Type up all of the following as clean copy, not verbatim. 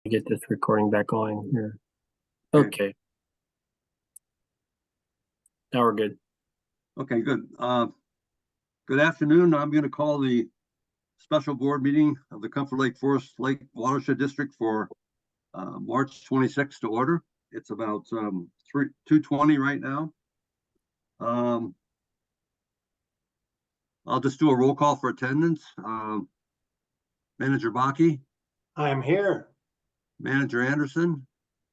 get this recording back going here. Okay. Okay. Now we're good. Okay, good. Good afternoon. I'm going to call the special board meeting of the Comfort Lake Forest Lake Watershed District for March 26th to order. It's about 2:20 right now. I'll just do a roll call for attendance. Manager Bakke, I'm here. Manager Anderson,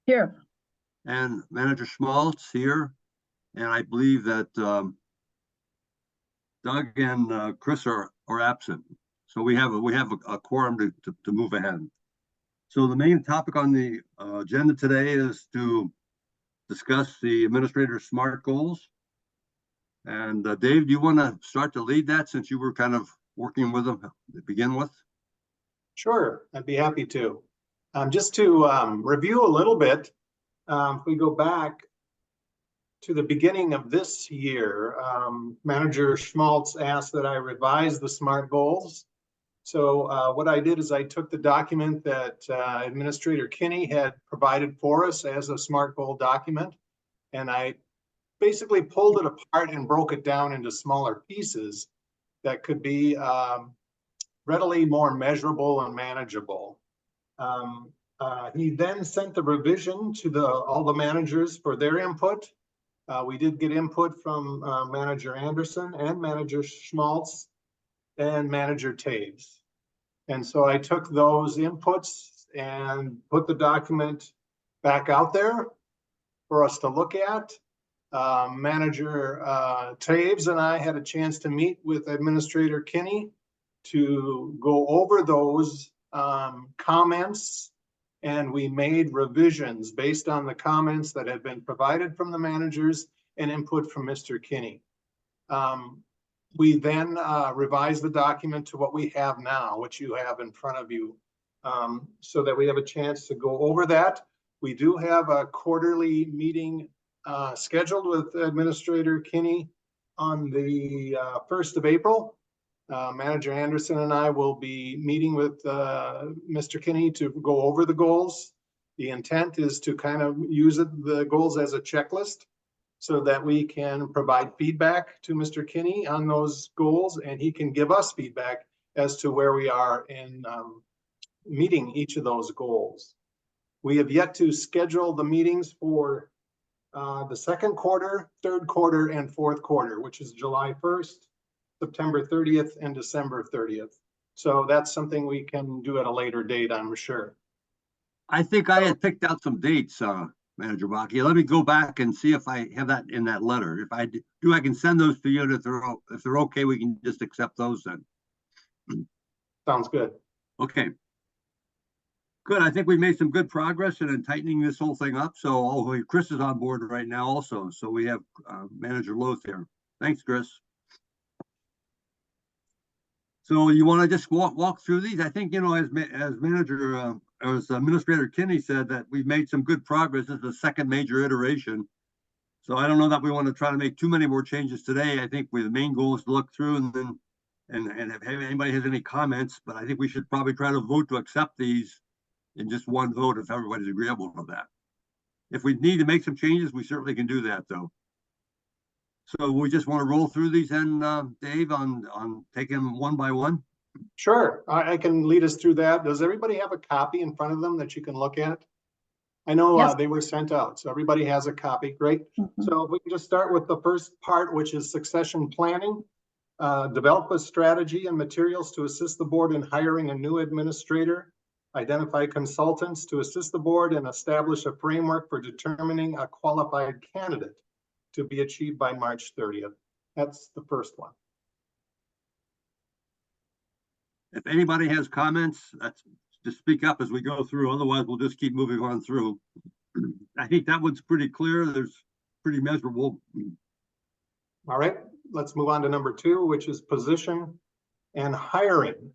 Here. and Manager Schmaltz here. And I believe that Doug and Chris are absent. So we have a quorum to move ahead. So the main topic on the agenda today is to discuss the administrator's SMART goals. And Dave, do you want to start to lead that since you were kind of working with them to begin with? Sure, I'd be happy to. Just to review a little bit, if we go back to the beginning of this year, Manager Schmaltz asked that I revise the SMART goals. So what I did is I took the document that Administrator Kinney had provided for us as a SMART goal document, and I basically pulled it apart and broke it down into smaller pieces that could be readily more measurable and manageable. He then sent the revision to all the managers for their input. We did get input from Manager Anderson and Manager Schmaltz and Manager Taves. And so I took those inputs and put the document back out there for us to look at. Manager Taves and I had a chance to meet with Administrator Kinney to go over those comments, and we made revisions based on the comments that had been provided from the managers and input from Mr. Kinney. We then revised the document to what we have now, which you have in front of you, so that we have a chance to go over that. We do have a quarterly meeting scheduled with Administrator Kinney on the 1st of April. Manager Anderson and I will be meeting with Mr. Kinney to go over the goals. The intent is to kind of use the goals as a checklist so that we can provide feedback to Mr. Kinney on those goals, and he can give us feedback as to where we are in meeting each of those goals. We have yet to schedule the meetings for the second quarter, third quarter, and fourth quarter, which is July 1st, September 30th, and December 30th. So that's something we can do at a later date, I'm sure. I think I had picked out some dates, Manager Bakke. Let me go back and see if I have that in that letter. If I do, I can send those to you. And if they're okay, we can just accept those then. Sounds good. Okay. Good. I think we made some good progress in tightening this whole thing up. So Chris is on board right now also. So we have Manager Loth here. Thanks, Chris. So you want to just walk through these? I think, as Administrator Kinney said, that we've made some good progress. This is the second major iteration. So I don't know that we want to try to make too many more changes today. I think the main goal is to look through and then and if anybody has any comments, but I think we should probably try to vote to accept these in just one vote if everybody's agreeable with that. If we need to make some changes, we certainly can do that though. So we just want to roll through these and Dave on taking them one by one. Sure, I can lead us through that. Does everybody have a copy in front of them that you can look at? I know Yes. they were sent out, so everybody has a copy. Great. So if we can just start with the first part, which is succession planning. Develop a strategy and materials to assist the board in hiring a new administrator. Identify consultants to assist the board and establish a framework for determining a qualified candidate to be achieved by March 30th. That's the first one. If anybody has comments, just speak up as we go through. Otherwise, we'll just keep moving on through. I think that one's pretty clear. There's pretty measurable. All right, let's move on to number 2, which is position and hiring.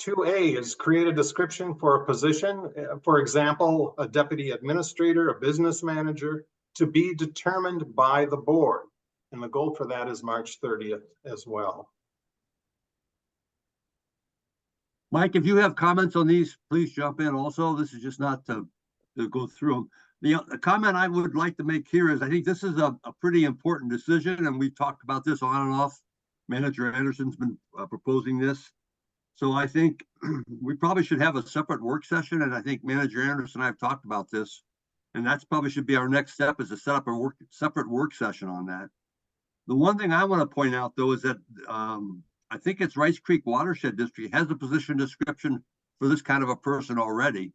2A is create a description for a position, for example, a deputy administrator, a business manager, to be determined by the board. And the goal for that is March 30th as well. Mike, if you have comments on these, please jump in also. This is just not to go through them. The comment I would like to make here is I think this is a pretty important decision, and we've talked about this on and off. Manager Anderson's been proposing this. So I think we probably should have a separate work session, and I think Manager Anderson and I have talked about this. And that's probably should be our next step, is to set up a separate work session on that. The one thing I want to point out, though, is that I think it's Rice Creek Watershed District has a position description for this kind of a person already.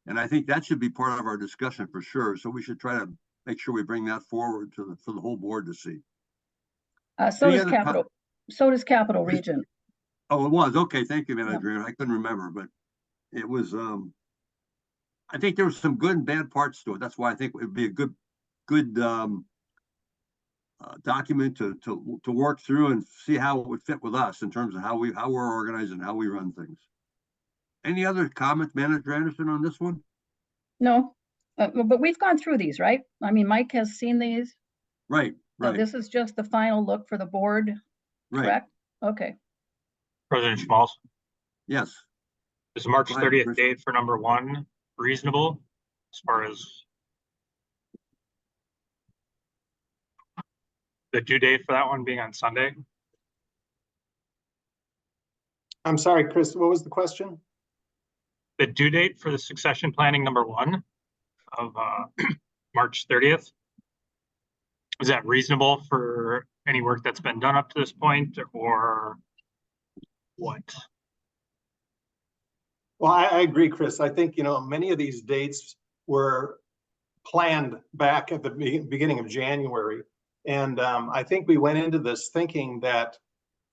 And I think that should be part of our discussion for sure. So we should try to make sure we bring that forward for the whole board to see. So does Capital Region. Oh, it was. Okay, thank you, Manager. Yeah. I couldn't remember, but it was, I think there was some good and bad parts to it. That's why I think it would be a good document to work through and see how it would fit with us in terms of how we're organized and how we run things. Any other comments, Manager Anderson, on this one? No, but we've gone through these, right? I mean, Mike has seen these. Right. So this is just the final look for the board, correct? Okay. President Schmalz. Yes. Is March 30th date for number 1 reasonable as far as the due date for that one being on Sunday? I'm sorry, Chris, what was the question? The due date for the succession planning number 1 of March 30th. Is that reasonable for any work that's been done up to this point, or what? Well, I agree, Chris. I think, many of these dates were planned back at the beginning of January. And I think we went into this thinking that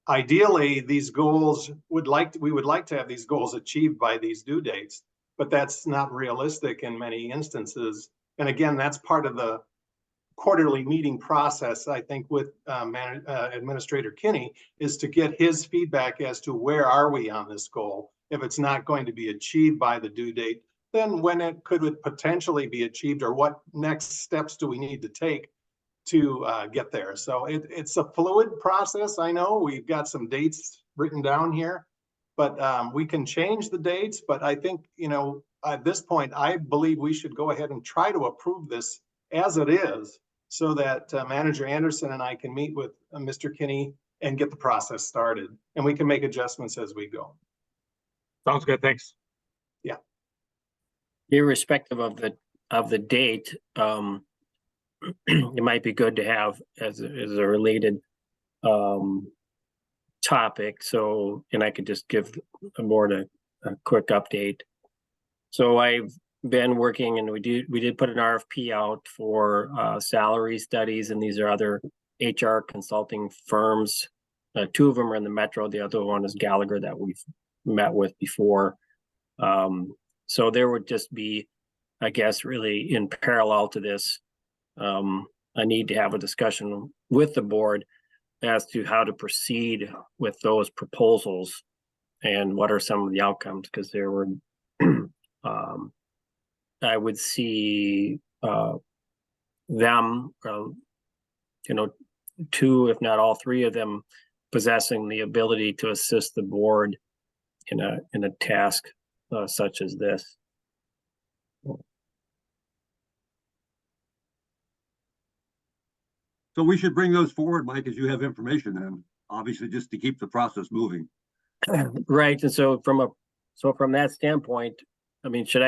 ideally these goals we would like to have these goals achieved by these due dates, but that's not realistic in many instances. And again, that's part of the quarterly meeting process, I think, with Administrator Kinney, is to get his feedback as to where are we on this goal. If it's not going to be achieved by the due date, then when it could potentially be achieved, or what next steps do we need to take to get there. So it's a fluid process. I know we've got some dates written down here, but we can change the dates. But I think, at this point, I believe we should go ahead and try to approve this as it is, so that Manager Anderson and I can meet with Mr. Kinney and get the process started, and we can make adjustments as we go. Sounds good. Thanks. Yeah. Irrespective of the date, it might be good to have as a related topic. So, and I could just give the board a quick update. So I've been working, and we did put an RFP out for salary studies, and these are other HR consulting firms. 2 of them are in the metro. The other one is Gallagher that we've met with before. So there would just be, I guess, really in parallel to this, I need to have a discussion with the board as to how to proceed with those proposals and what are some of the outcomes, because there were I would see them, 2, if not all 3 of them, possessing the ability to assist the board in a task such as this. So we should bring those forward, Mike, as you have information then, obviously, just to keep the process moving. Right. And so from that standpoint, I mean, should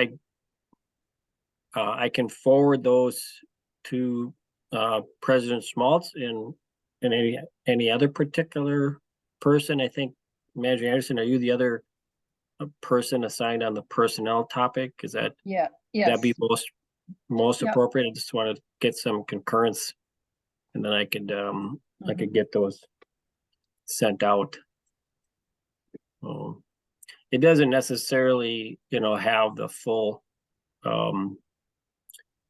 I can forward those to President Schmalz and any other particular person. I think, Manager Anderson, are you the other person assigned on the personnel topic? Is that that'd be most appropriate? I just want to get some concurrence, and then I could I could get those sent out. It doesn't necessarily, have the full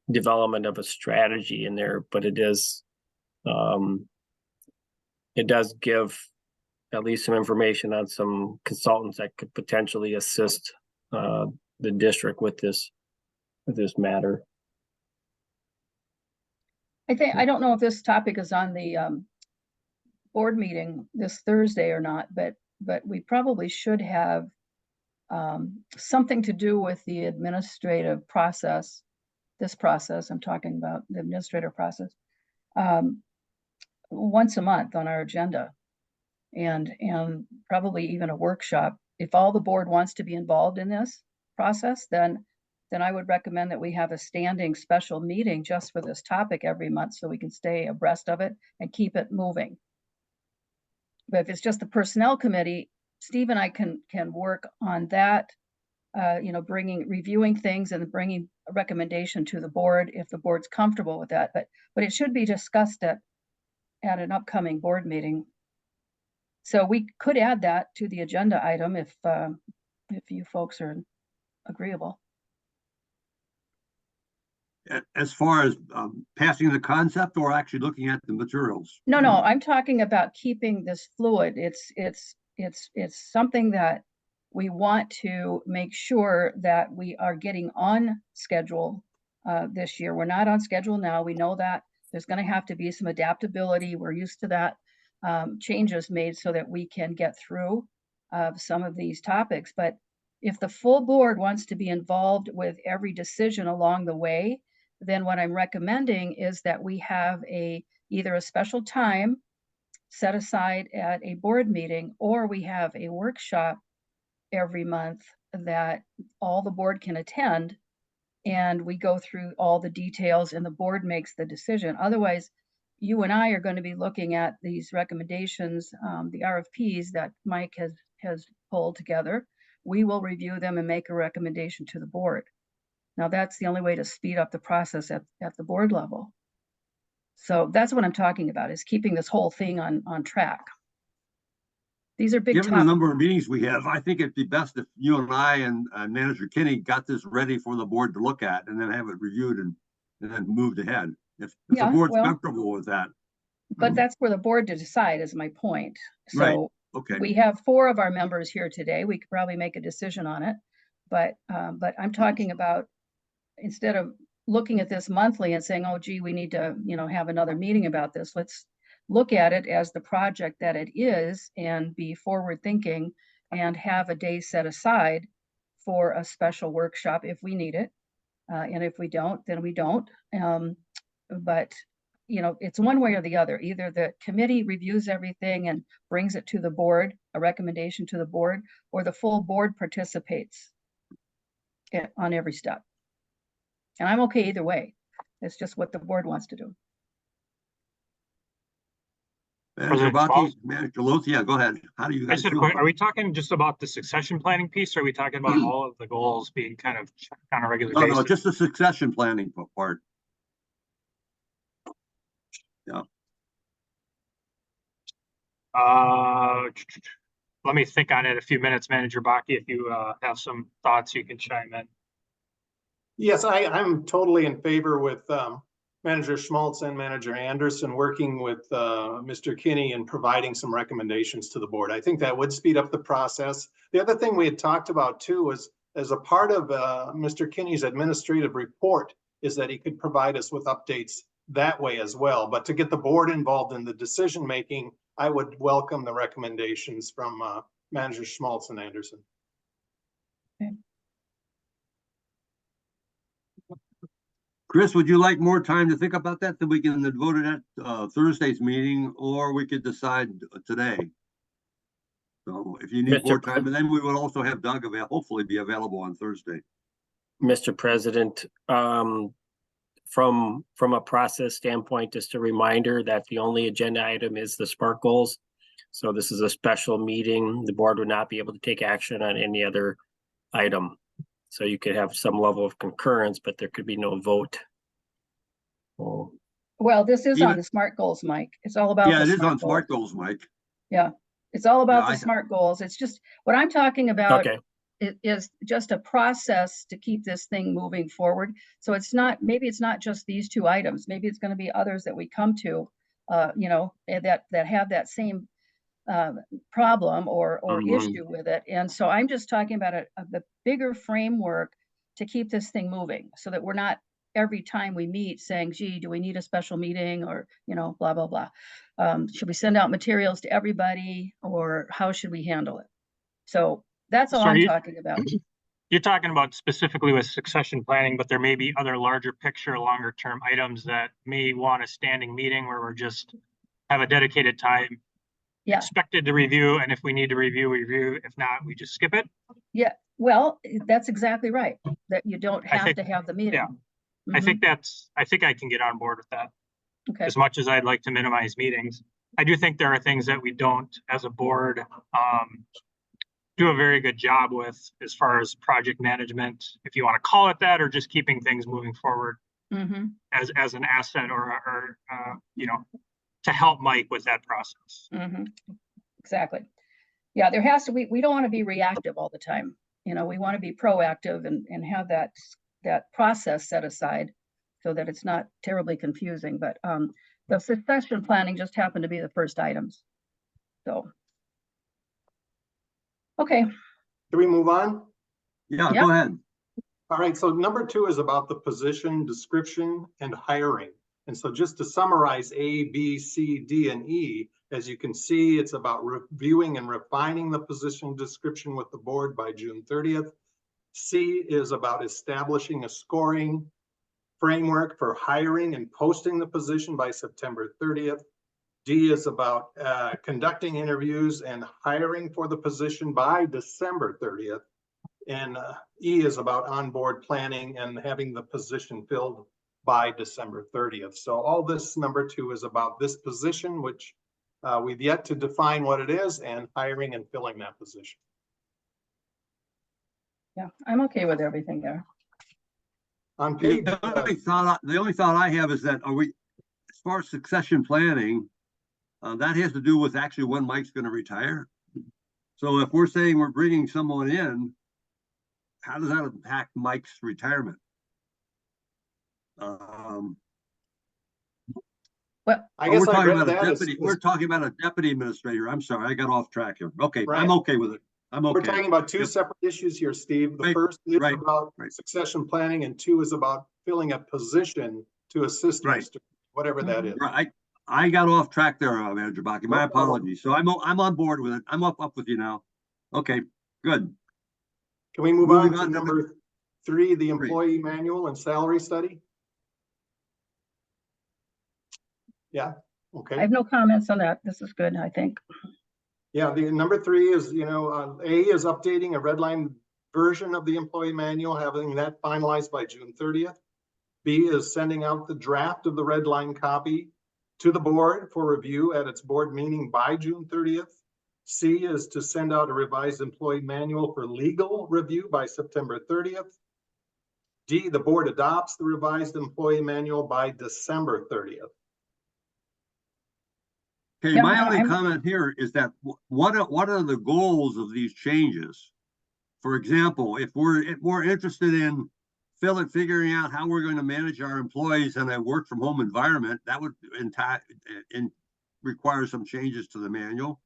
development of a strategy in there, but it is it does give at least some information on some consultants that could potentially assist the district with this matter. I don't know if this topic is on the board meeting this Thursday or not, but we probably should have something to do with the administrative process. This process, I'm talking about the administrative process, once a month on our agenda. And probably even a workshop. If all the board wants to be involved in this process, then I would recommend that we have a standing special meeting just for this topic every month so we can stay abreast of it and keep it moving. But if it's just the personnel committee, Steve and I can work on that, you know, reviewing things and bringing a recommendation to the board if the board's comfortable with that. But it should be discussed at an upcoming board meeting. So we could add that to the agenda item if you folks are agreeable. As far as passing the concept or actually looking at the materials? No, I'm talking about keeping this fluid. It's something that we want to make sure that we are getting on schedule this year. We're not on schedule now. We know that there's going to have to be some adaptability. We're used to that. Changes made so that we can get through some of these topics. But if the full board wants to be involved with every decision along the way, then what I'm recommending is that we have either a special time set aside at a board meeting, or we have a workshop every month that all the board can attend, and we go through all the details and the board makes the decision. Otherwise, you and I are going to be looking at these recommendations, the RFPs that Mike has pulled together. We will review them and make a recommendation to the board. Now, that's the only way to speed up the process at the board level. So that's what I'm talking about, is keeping this whole thing on track. These are big Given the topics. number of meetings we have, I think it'd be best if you and I and Manager Kinney got this ready for the board to look at and then have it reviewed and then moved ahead. If the Yeah, board's well, comfortable with that. But that's for the board to decide, is my point. Right. So Okay. we have 4 of our members here today. We could probably make a decision on it. But I'm talking about, instead of looking at this monthly and saying, oh, gee, we need to, you know, have another meeting about this. Let's look at it as the project that it is and be forward thinking and have a day set aside for a special workshop if we need it. And if we don't, then we don't. But, you know, it's one way or the other. Either the committee reviews everything and brings it to the board, a recommendation to the board, or the full board participates on every step. And I'm okay either way. It's just what the board wants to do. Manager President Baki, Schmaltz? Manager Loth, yeah, go ahead. How do you I guys said, feel? are we talking just about the succession planning piece? Or are we talking about all of the goals being kind of checked on a regular basis? No, just the succession planning part. Let me think on it a few minutes, Manager Baki. If you have some thoughts, you can chime in. Yes, I'm totally in favor with Manager Schmaltz and Manager Anderson working with Mr. Kinney and providing some recommendations to the board. I think that would speed up the process. The other thing we had talked about too was, as a part of Mr. Kinney's administrative report, is that he could provide us with updates that way as well. But to get the board involved in the decision making, I would welcome the recommendations from Manager Schmaltz and Anderson. Okay. Chris, would you like more time to think about that? Then we can vote it at Thursday's meeting, or we could decide today. So if you need more time, and then we will also have Doug hopefully be available on Thursday. Mr. President, from a process standpoint, just a reminder that the only agenda item is the SMART goals. So this is a special meeting. The board would not be able to take action on any other item. So you could have some level of concurrence, but there could be no vote. Oh. Well, this is on the SMART goals, Mike. It's all about. Yeah, it is on SMART goals, Mike. Yeah, it's all about the SMART goals. It's just what I'm talking about. Okay. It is just a process to keep this thing moving forward. So it's not, maybe it's not just these 2 items. Maybe it's going to be others that we come to, you know, that have that same problem or issue with it. And so I'm just talking about the bigger framework to keep this thing moving, so that we're not every time we meet saying, gee, do we need a special meeting, or, you know, blah, blah, blah. Should we send out materials to everybody, or how should we handle it? So That's all So I'm you- talking about. You're talking about specifically with succession planning, but there may be other larger picture, longer term items that may want a standing meeting where we're just have a dedicated time Yeah. expected to review, and if we need to review, we review. If not, we just skip it. Yeah, well, that's exactly right, that you don't I have think- to have the meeting. yeah. I think I can get on board with that. Okay, As much as I'd like to minimize meetings, I do think there are things that we don't, as a board, do a very good job with as far as project management, if you want to call it that, or just keeping things moving forward mhm, as an asset or to help Mike with that process. mhm, exactly. Yeah, there has to, we don't want to be reactive all the time. You know, we want to be proactive and have that process set aside so that it's not terribly confusing, but the succession planning just happened to be the first items. So. Okay, Can we move on? Yeah, Yep. go ahead. All right, so number 2 is about the position description and hiring. And so just to summarize A, B, C, D, and E, as you can see, it's about reviewing and refining the position description with the board by June 30th. C is about establishing a scoring framework for hiring and posting the position by September 30th. D is about conducting interviews and hiring for the position by December 30th. And E is about onboard planning and having the position filled by December 30th. So all this number 2 is about this position, which we've yet to define what it is, and hiring and filling that position. yeah, I'm okay with everything there. On page, The only thought I have is that as far as succession planning, that has to do with actually when Mike's going to retire. So if we're saying we're bringing someone in, how does that impact Mike's retirement? Well, I guess we're I talking read about a that as, deputy. We're talking about a deputy administrator. I'm sorry, I got off track here. Okay, Right. I'm okay with it. I'm we're okay. talking about 2 Yep. separate issues here, Steve. The Right, first is right, about right. succession planning, and 2 is about filling a position to assist Right. Mr. Whatever that is. Right. I got off track there, Manager Baki. My No problem. apologies. So I'm on board with it. I'm up with you now. Okay, good. Can we move Moving on on to to number 3, the employee manual and salary study? Yeah, I okay. have no comments on that. This is good, I think. Yeah, the number 3 is, A is updating a red line version of the employee manual, having that finalized by June 30th. B is sending out the draft of the red line copy to the board for review at its board meeting by June 30th. C is to send out a revised employee manual for legal review by September 30th. D, the board adopts the revised employee manual by December 30th. Okay, Yeah, my only I'm- comment here is that what are the goals of these changes? For example, if we're interested in figuring out how we're going to manage our employees in a work from home environment, that would require some changes to the manual.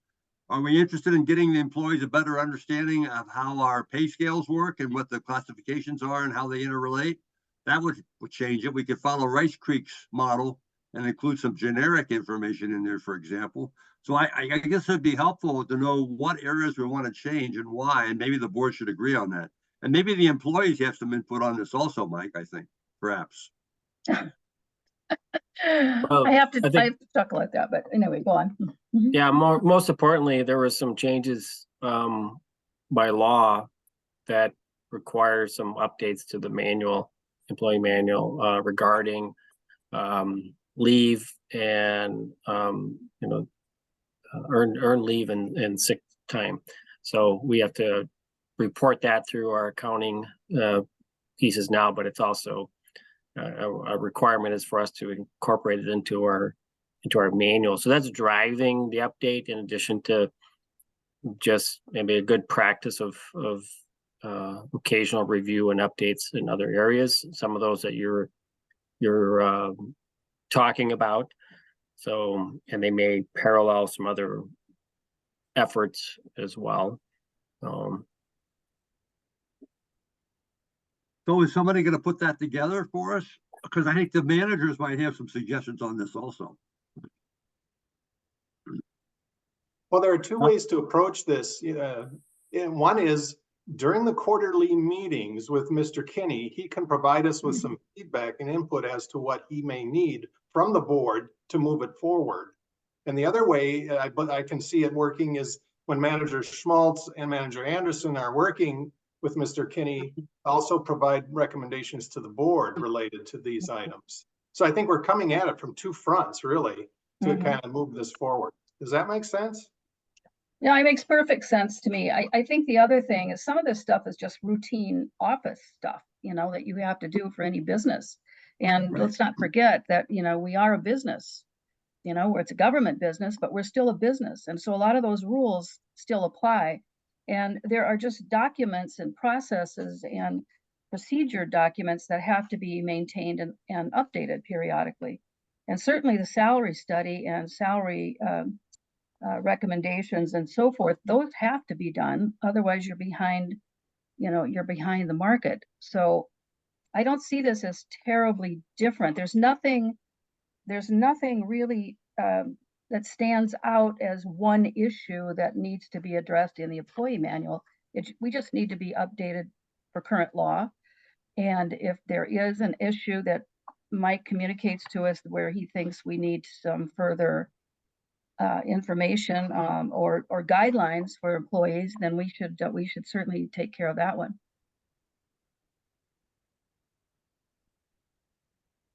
Are we interested in getting the employees a better understanding of how our pay scales work and what the classifications are and how they interrelate? That would change it. We could follow Rice Creek's model and include some generic information in there, for example. So I guess it'd be helpful to know what areas we want to change and why, and maybe the board should agree on that. And maybe the employees have some input on this also, Mike, I think, perhaps. I have I think- to chuckle at that, but anyway, go on. Mhm. Yeah, most importantly, there was some changes by law that require some updates to the employee manual regarding leave and earn leave and sick time. So we have to report that through our accounting pieces now, but it's also a requirement is for us to incorporate it into our manual. So that's driving the update in addition to just maybe a good practice of occasional review and updates in other areas. Some of those that you're talking about. So, and they may parallel some other efforts as well. So is somebody going to put that together for us? Because I think the managers might have some suggestions on this also. Well, there are 2 ways to approach this. And one is during the quarterly meetings with Mr. Kinney, he can provide us with some feedback and input as to what he may need from the board to move it forward. And the other way I can see it working is when Manager Schmaltz and Manager Anderson are working with Mr. Kinney, also provide recommendations to the board related to these items. So I think we're coming at it from two fronts, really, to kind of move this forward. Does that make sense? Yeah, it makes perfect sense to me. I think the other thing is some of this stuff is just routine office stuff, you know, that you have to do for any business. And let's not forget that, you know, we are a business, you know, where it's a government business, but we're still a business. And so a lot of those rules still apply. And there are just documents and processes and procedure documents that have to be maintained and updated periodically. And certainly the salary study and salary recommendations and so forth, those have to be done. Otherwise you're behind, you know, you're behind the market. So I don't see this as terribly different. There's nothing really that stands out as one issue that needs to be addressed in the employee manual. We just need to be updated for current law. And if there is an issue that Mike communicates to us where he thinks we need some further information or guidelines for employees, then we should certainly take care of that one.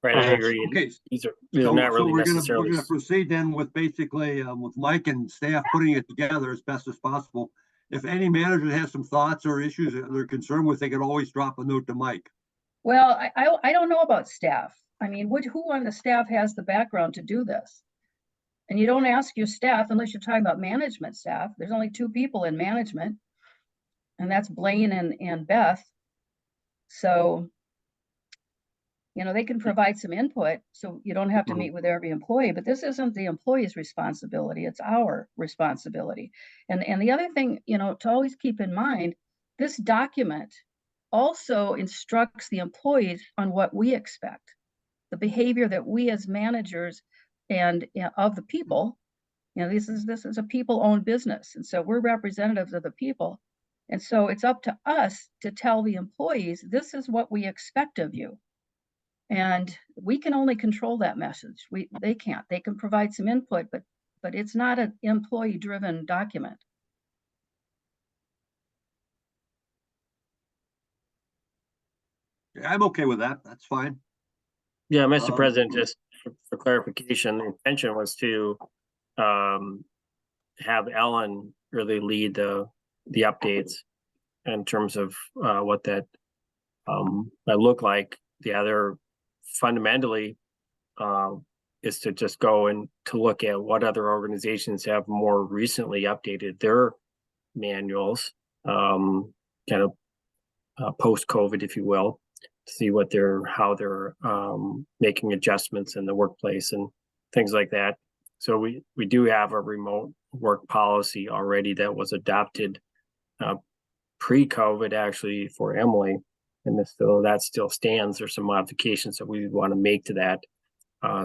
Right, I agree. Okay, These are so not really we're necessarily. gonna proceed then with basically with Mike and staff putting it together as best as possible. If any manager has some thoughts or issues that they're concerned with, they can always drop a note to Mike. Well, I don't know about staff. I mean, who on the staff has the background to do this? And you don't ask your staff unless you're talking about management staff. There's only 2 people in management, and that's Blaine and Beth. So, you know, they can provide some input, so you don't have to meet with every employee, but this isn't the employee's responsibility, it's our responsibility. And the other thing, you know, to always keep in mind, this document also instructs the employees on what we expect, the behavior that we as managers and of the people, you know, this is a people-owned business, and so we're representatives of the people, and so it's up to us to tell the employees, this is what we expect of you, and we can only control that message. They can't. They can provide some input, but it's not an employee-driven document. I'm okay with that. That's fine. Yeah, Mr. President, just for clarification, the intention was to have Ellen really lead the updates in terms of what that might look like. The other fundamentally is to just go and to look at what other organizations have more recently updated their manuals, kind of post-COVID, if you will, to see what how they're making adjustments in the workplace and things like that. So we do have a remote work policy already that was adopted pre-COVID actually for Emily, and that still stands. There's some modifications that we want to make to that.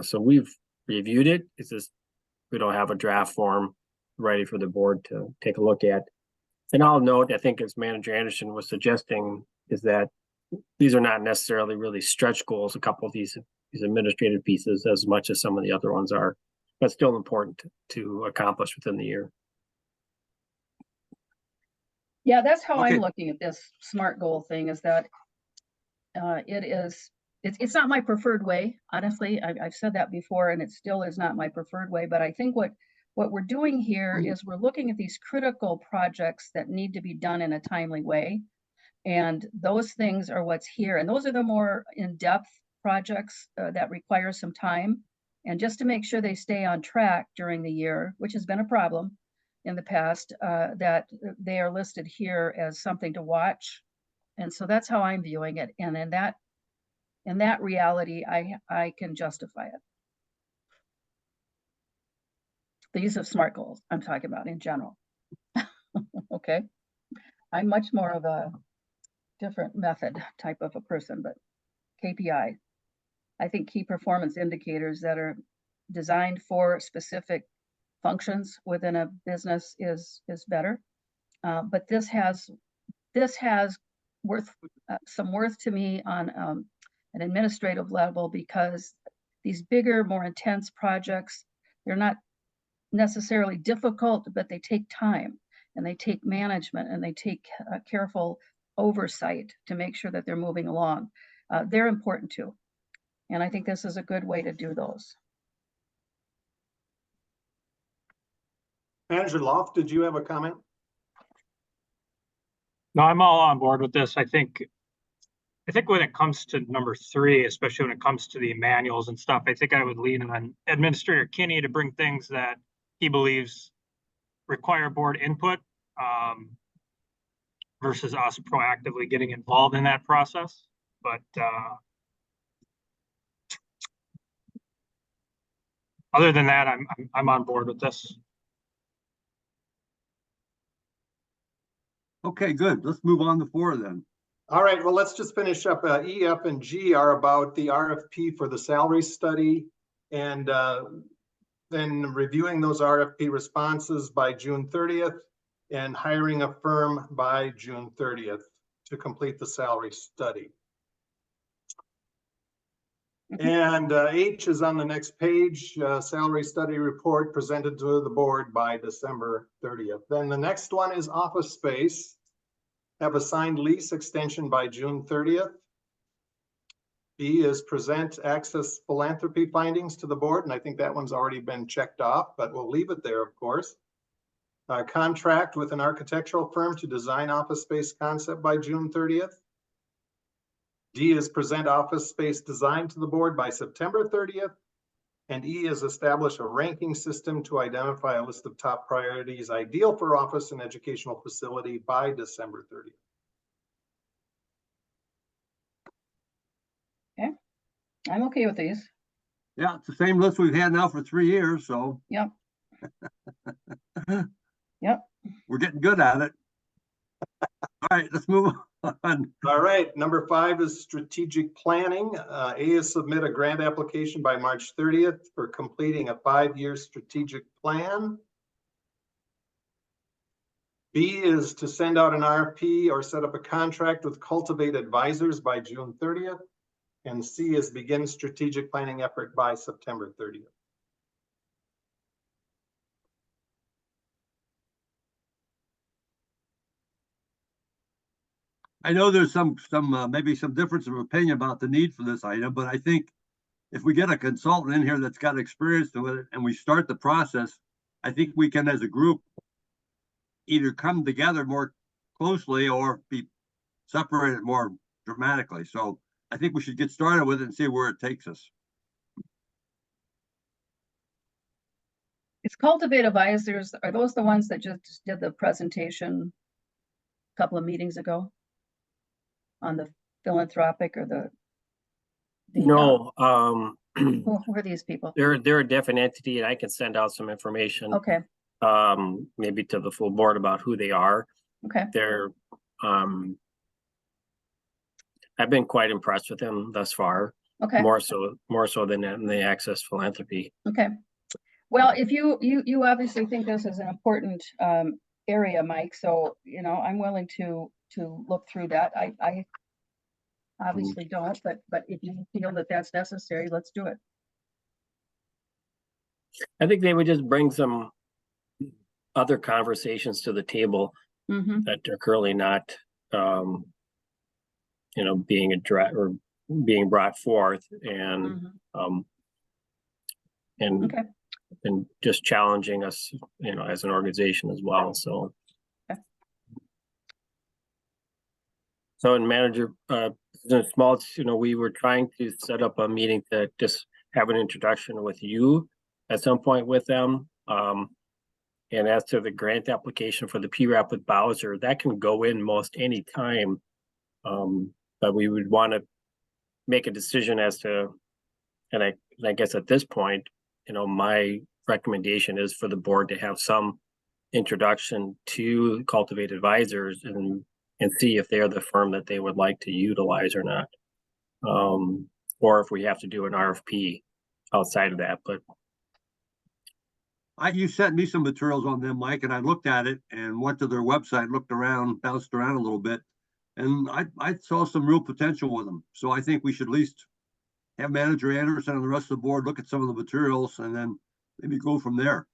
So we've reviewed it. It's just we don't have a draft form ready for the board to take a look at. And I'll note, I think as Manager Anderson was suggesting, is that these are not necessarily really stretch goals, a couple of these administrative pieces, as much as some of the other ones are, but still important to accomplish within the year. Yeah, that's how Okay. I'm looking at this SMART goal thing, is that it's not my preferred way, honestly. I've said that before, and it still is not my preferred way, but I think what we're doing here is we're looking at these critical projects that need to be done in a timely way. And those things are what's here. And those are the more in-depth projects that require some time. And just to make sure they stay on track during the year, which has been a problem in the past, that they are listed here as something to watch. And so that's how I'm viewing it. And in that reality, I can justify it. The use of SMART goals, I'm talking about in general. Okay. I'm much more of a different method type of a person, but KPI. I think key performance indicators that are designed for specific functions within a business is better. But this has worth, some worth to me on an administrative level, because these bigger, more intense projects, they're not necessarily difficult, but they take time and they take management and they take careful oversight to make sure that they're moving along. They're important too. And I think this is a good way to do those. Manager Loft, did you have a comment? No, I'm all on board with this. I think when it comes to number 3, especially when it comes to the manuals and stuff, I think I would lean on Administrator Kinney to bring things that he believes require board input, versus us proactively getting involved in that process. But other than that, I'm on board with this. Okay, good. Let's move on to 4 then. All right, well, let's just finish up. E, F, and G are about the RFP for the salary study, and then reviewing those RFP responses by June 30th and hiring a firm by June 30th to complete the salary study. And H is on the next page, salary study report presented to the board by December 30th. Then the next one is office space. Have a signed lease extension by June 30th. B is present access philanthropy findings to the board, and I think that one's already been checked off, but we'll leave it there, of course. Contract with an architectural firm to design office space concept by June 30th. D is present office space design to the board by September 30th. And E is establish a ranking system to identify a list of top priorities ideal for office and educational facility by December 30th. Okay, I'm okay with these. Yeah, it's the same list we've had now for 3 years, so. Yep. Yep. We're getting good at it. All right, let's move on. All right, number 5 is strategic planning. A is submit a grant application by March 30th for completing a 5-year strategic plan. B is to send out an RFP or set up a contract with Cultivate Advisors by June 30th. And C is begin strategic planning effort by September 30th. I know there's maybe some difference of opinion about the need for this item, but I think if we get a consultant in here that's got experience with it and we start the process, I think we can, as a group, either come together more closely or be separated more dramatically. So I think we should get started with it and see where it takes us. It's Cultivate Advisors. Are those the ones that just did the presentation a couple of meetings ago on the philanthropic or the No, who are these people? they're a different entity, and I can send out some information, Okay, maybe to the full board about who they are. okay, They're, I've been quite impressed with them thus far, okay, more so than in the Access Philanthropy. okay. Well, if you obviously think this is an important area, Mike, so, you know, I'm willing to look through that. I obviously don't, but if you feel that that's necessary, let's do it. I think they would just bring some other conversations to the table Mm-hmm. that are currently not, being addressed or being brought forth, and Mm-hmm. and Okay. and just challenging us, as an organization as well. So, Okay. so in manager, small, we were trying to set up a meeting to just have an introduction with you at some point with them. And as to the grant application for the PRAP with Bowser, that can go in most any time. But we would want to make a decision as to, and I guess at this point, my recommendation is for the board to have some introduction to Cultivate Advisors and see if they're the firm that they would like to utilize or not. Or if we have to do an RFP outside of that, but You sent me some materials on them, Mike, and I looked at it and went to their website, looked around, bounced around a little bit. And I saw some real potential with them. So I think we should at least have Manager Anderson and the rest of the board look at some of the materials and then maybe go from there.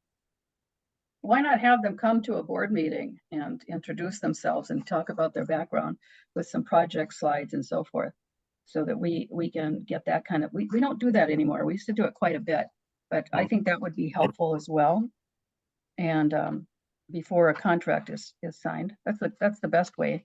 Why not have them come to a board meeting and introduce themselves and talk about their background with some project slides and so forth? So that we can get that kind of, we don't do that anymore. We used to do it quite a bit, but I think that would be helpful as well. And before a contract is signed, that's the best way.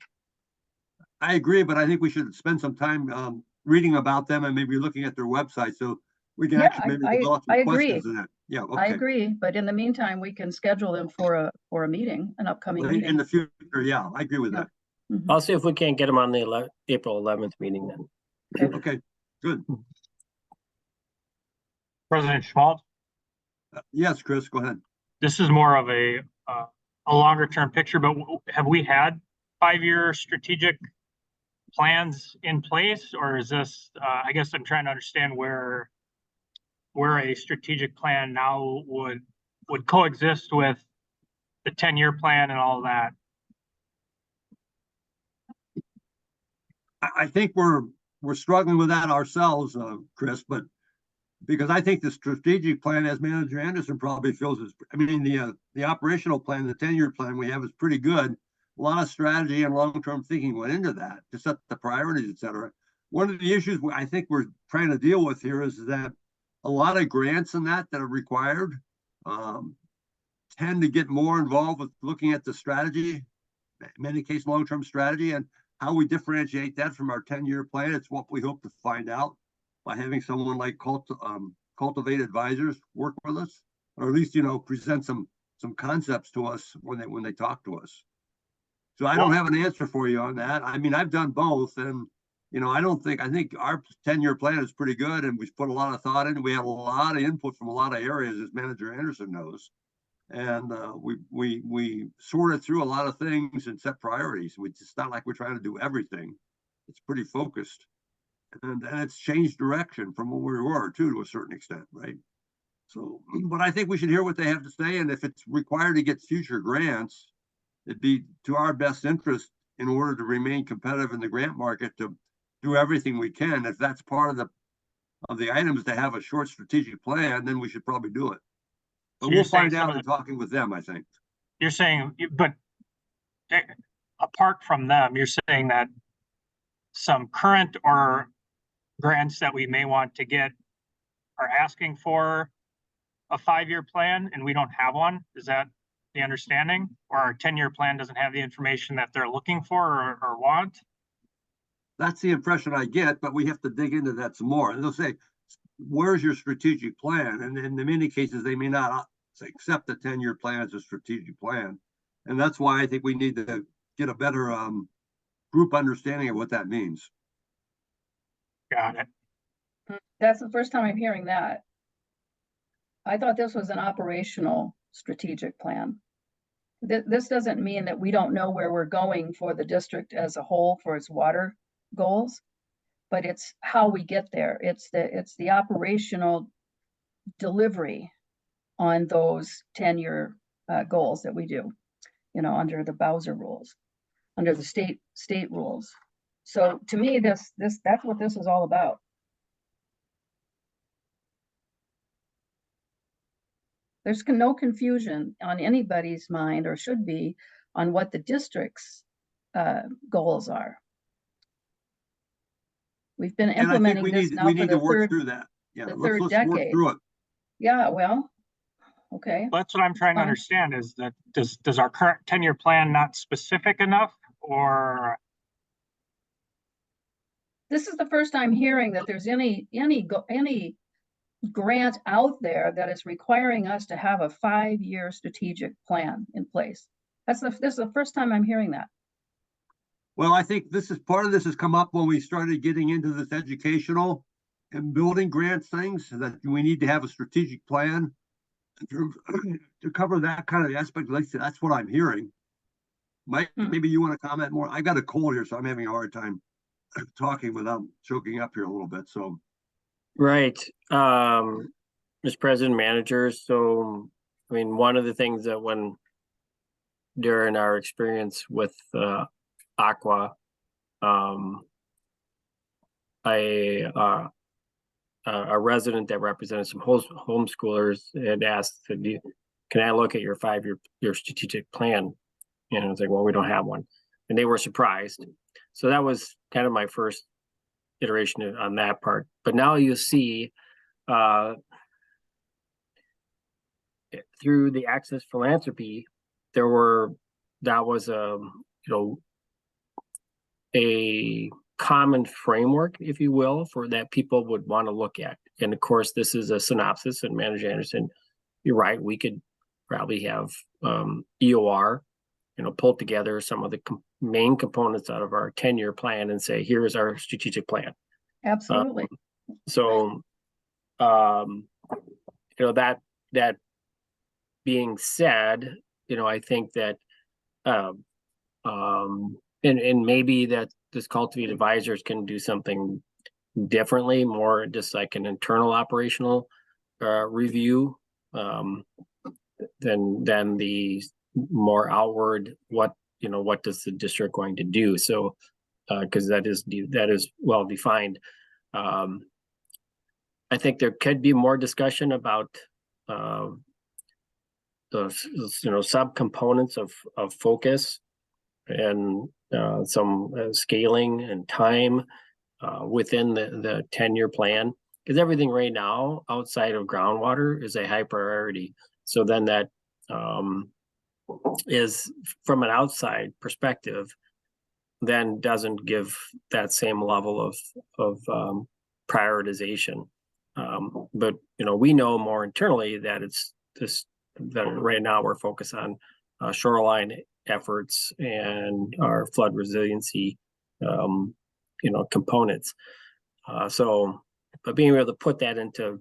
I agree, but I think we should spend some time reading about them and maybe looking at their website so we can Yeah, actually maybe develop I some agree. questions in it. Yeah, I okay. agree, but in the meantime, we can schedule them for a meeting, an upcoming In meeting. the future, yeah, I agree with Yeah. that. Mhm. I'll see if we can't get them on the April 11th meeting then. Okay, good. President Schmaltz, Yes, Chris, go ahead. this is more of a longer term picture, but have we had 5-year strategic plans in place, or is this, I guess I'm trying to understand where a strategic plan now would coexist with the 10-year plan and all that. I think we're struggling with that ourselves, Chris, but because I think the strategic plan, as Manager Anderson probably feels, is, I mean, the operational plan, the 10-year plan we have is pretty good. A lot of strategy and long-term thinking went into that to set the priorities, et cetera. One of the issues I think we're trying to deal with here is that a lot of grants and that are required tend to get more involved with looking at the strategy, in many cases, long-term strategy, and how we differentiate that from our 10-year plan. It's what we hope to find out by having someone like Cultivate Advisors work with us, or at least, present some concepts to us when they talk to us. So I don't have an answer for you on that. I mean, I've done both, and I think our 10-year plan is pretty good, and we've put a lot of thought in. We have a lot of input from a lot of areas, as Manager Anderson knows, and we sorted through a lot of things and set priorities. It's not like we're trying to do everything. It's pretty focused, and it's changed direction from where we were to a certain extent, right? So, but I think we should hear what they have to say, and if it's required to get future grants, it'd be to our best interest in order to remain competitive in the grant market to do everything we can. If that's part of the items to have a short strategic plan, then we should probably do it. But So we'll find out in talking with them, I think. You're saying, but apart from them, you're saying that some current or grants that we may want to get are asking for a 5-year plan and we don't have one. Is that the understanding? Or our 10-year plan doesn't have the information that they're looking for or want? That's the impression I get, but we have to dig into that some more. And they'll say, where's your strategic plan? And in many cases, they may not accept the 10-year plan as a strategic plan. And that's why I think we need to get a better group understanding of what that means. Got it. That's the first time I'm hearing that. I thought this was an operational strategic plan. This doesn't mean that we don't know where we're going for the district as a whole for its water goals, but it's how we get there. It's the operational delivery on those 10-year goals that we do, under the Bowser rules, under the state rules. So to me, that's what this is all about. There's no confusion on anybody's mind, or should be, on what the district's goals are. We've been implementing this now for the work through that. Yeah, let's work through it. Yeah, well, okay. That's what I'm trying to understand, is that does our current 10-year plan not specific enough, or? This is the first I'm hearing that there's any grant out there that is requiring us to have a 5-year strategic plan in place. This is the first time I'm hearing that. Well, I think part of this has come up when we started getting into this educational and building grants things, that we need to have a strategic plan to cover that kind of aspect. That's what I'm hearing. Mike, maybe you want to comment more? I got a cold here, so I'm having a hard time talking without choking up here a little bit. So, right, Mr. President, managers. So I mean, one of the things that during our experience with Aqua, a resident that represented some homeschoolers had asked, can I look at your 5-year your strategic plan? And I was like, well, we don't have one. And they were surprised. So that was kind of my first iteration on that part. But now you see through the Access Philanthropy, that was a common framework, if you will, for that people would want to look at. And of course, this is a synopsis, and Manager Anderson, you're right, we could probably have EOR, pull together some of the main components out of our 10-year plan and say, here's our strategic plan. Absolutely. That being said, I think that and maybe that this Cultivate Advisors can do something differently, more just like an internal operational review than the more outward what does the district going to do. So because that is well defined. I think there could be more discussion about the subcomponents of focus and some scaling and time within the 10-year plan, because everything right now outside of groundwater is a high priority. So then that is, from an outside perspective, then doesn't give that same level of prioritization. But we know more internally that that right now we're focused on shoreline efforts and our flood resiliency components. But being able to put that into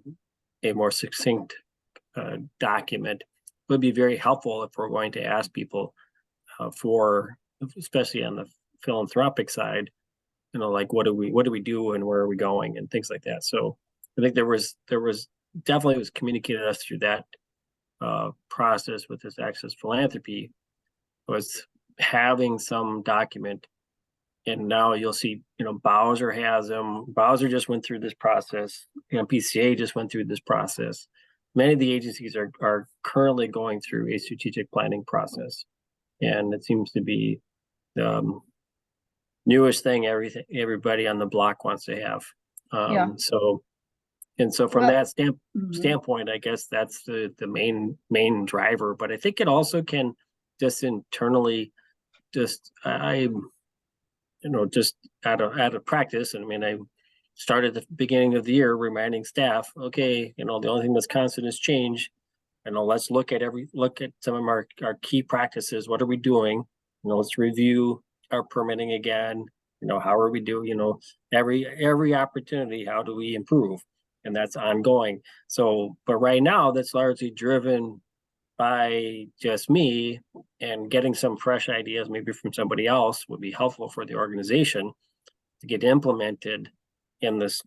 a more succinct document would be very helpful if we're going to ask people especially on the philanthropic side, like what do we do and where are we going and things like that. So I think there was definitely was communicated to us through that process with this Access Philanthropy, was having some document. And now you'll see, Bowser has them. Bowser just went through this process. PCA just went through this process. Many of the agencies are currently going through a strategic planning process, and it seems to be the newest thing everybody on the block wants to have. So from that standpoint, I guess that's the main driver. But I think it also can just internally, just out of practice. And I mean, I started at the beginning of the year reminding staff, okay, the only thing that's constant is change. Let's look at some of our key practices. What are we doing? Let's review our permitting again. How are we doing? Every opportunity, how do we improve? And that's ongoing. So, but right now that's largely driven by just me, and getting some fresh ideas, maybe from somebody else, would be helpful for the organization to get implemented in this,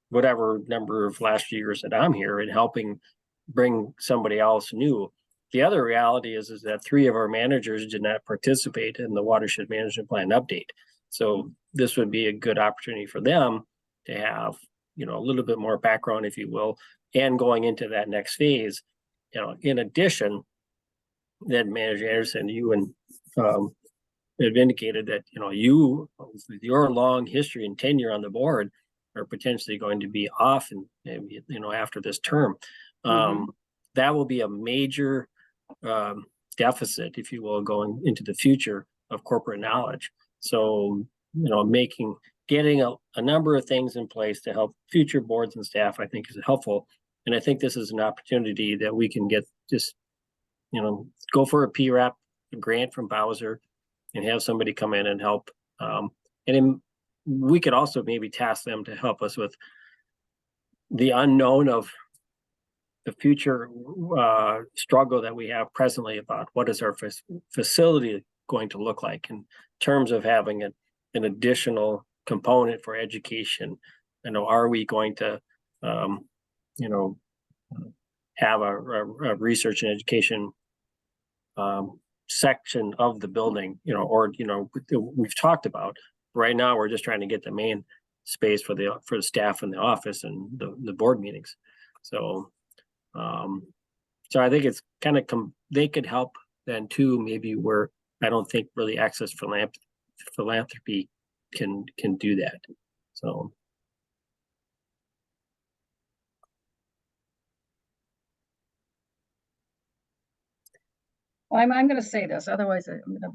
whatever number of last years that I'm here, and helping bring somebody else new. The other reality is that 3 of our managers did not participate in the watershed management plan update. So this would be a good opportunity for them to have, a little bit more background, if you will, and going into that next phase. In addition, that Manager Anderson, you and have indicated that, you, with your long history and tenure on the board, are potentially going to be off and, after this term. That will be a major deficit, if you will, going into the future of corporate knowledge. So, getting a number of things in place to help future boards and staff, I think, is helpful. And I think this is an opportunity that we can get just, go for a PRAP grant from Bowser and have somebody come in and help. We could also maybe task them to help us with the unknown of the future struggle that we have presently about what is our facility going to look like in terms of having an additional component for education. Are we going to, have a research and education section of the building, or, we've talked about. Right now, we're just trying to get the main space for the staff in the office and the board meetings. So, so I think it's kind of they could help then too, maybe where I don't think really Access Philanthropy can do that. So. Well, I'm going to say this, otherwise I'm going to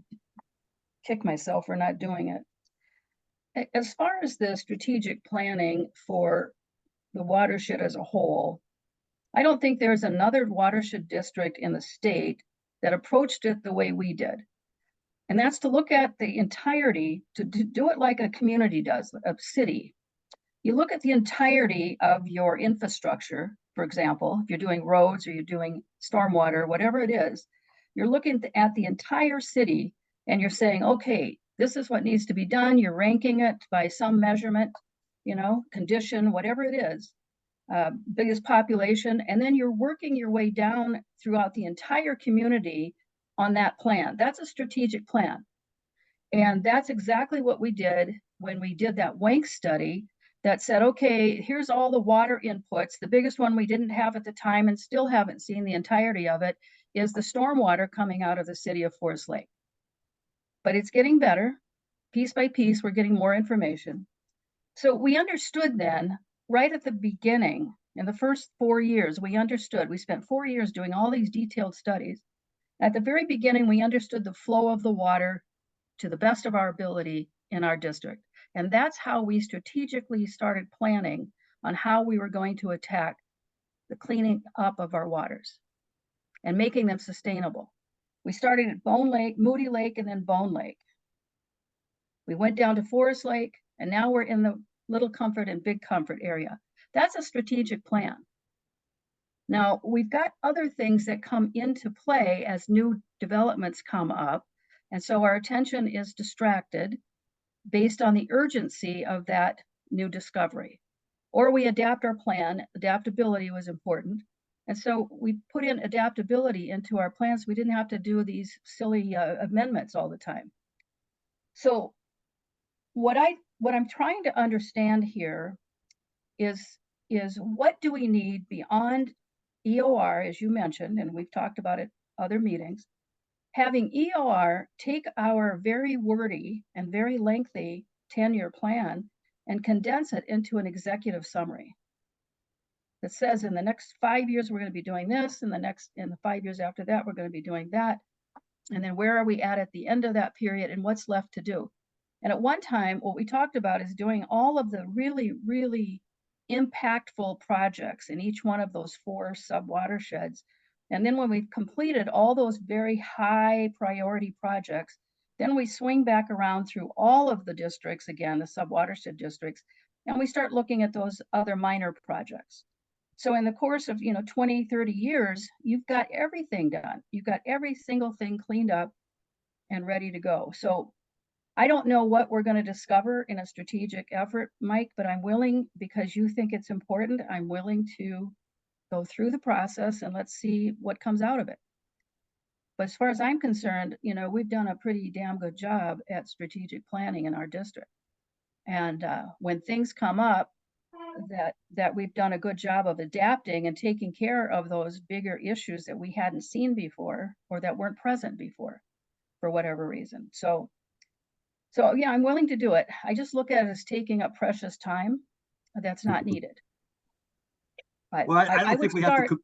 kick myself for not doing it. As far as the strategic planning for the watershed as a whole, I don't think there's another watershed district in the state that approached it the way we did. And that's to look at the entirety, to do it like a community does, a city. You look at the entirety of your infrastructure, for example, if you're doing roads or you're doing stormwater, whatever it is, you're looking at the entire city and you're saying, okay, this is what needs to be done. You're ranking it by some measurement, condition, whatever it is, biggest population. And then you're working your way down throughout the entire community on that plan. That's a strategic plan. And that's exactly what we did when we did that WANK study that said, okay, here's all the water inputs. The biggest one we didn't have at the time and still haven't seen the entirety of it is the stormwater coming out of the city of Forest Lake. But it's getting better. Piece by piece, we're getting more information. So we understood then, right at the beginning, in the first 4 years, we understood. We spent 4 years doing all these detailed studies. At the very beginning, we understood the flow of the water to the best of our ability in our district. And that's how we strategically started planning on how we were going to attack the cleaning up of our waters and making them sustainable. We started at Bone Lake, Moody Lake, and then Bone Lake. We went down to Forest Lake, and now we're in the Little Comfort and Big Comfort area. That's a strategic plan. Now, we've got other things that come into play as new developments come up, and so our attention is distracted based on the urgency of that new discovery. Or we adapt our plan. Adaptability was important. And so we put in adaptability into our plans. We didn't have to do these silly amendments all the time. So what I'm trying to understand here is what do we need beyond EOR, as you mentioned, and we've talked about it other meetings, having EOR take our very wordy and very lengthy 10-year plan and condense it into an executive summary that says in the next 5 years, we're going to be doing this, in the 5 years after that, we're going to be doing that. And then where are we at the end of that period and what's left to do? And at one time, what we talked about is doing all of the really, really impactful projects in each one of those 4 sub-watersheds. And then when we've completed all those very high priority projects, then we swing back around through all of the districts, again, the sub-watershed districts, and we start looking at those other minor projects. So in the course of 20, 30 years, you've got everything done. You've got every single thing cleaned up and ready to go. So I don't know what we're going to discover in a strategic effort, Mike, but I'm willing, because you think it's important, I'm willing to go through the process and let's see what comes out of it. But as far as I'm concerned, we've done a pretty damn good job at strategic planning in our district. And when things come up, that we've done a good job of adapting and taking care of those bigger issues that we hadn't seen before or that weren't present before for whatever reason. So yeah, I'm willing to do it. I just look at it as taking up precious time that's not needed. But Well, I don't think we have to.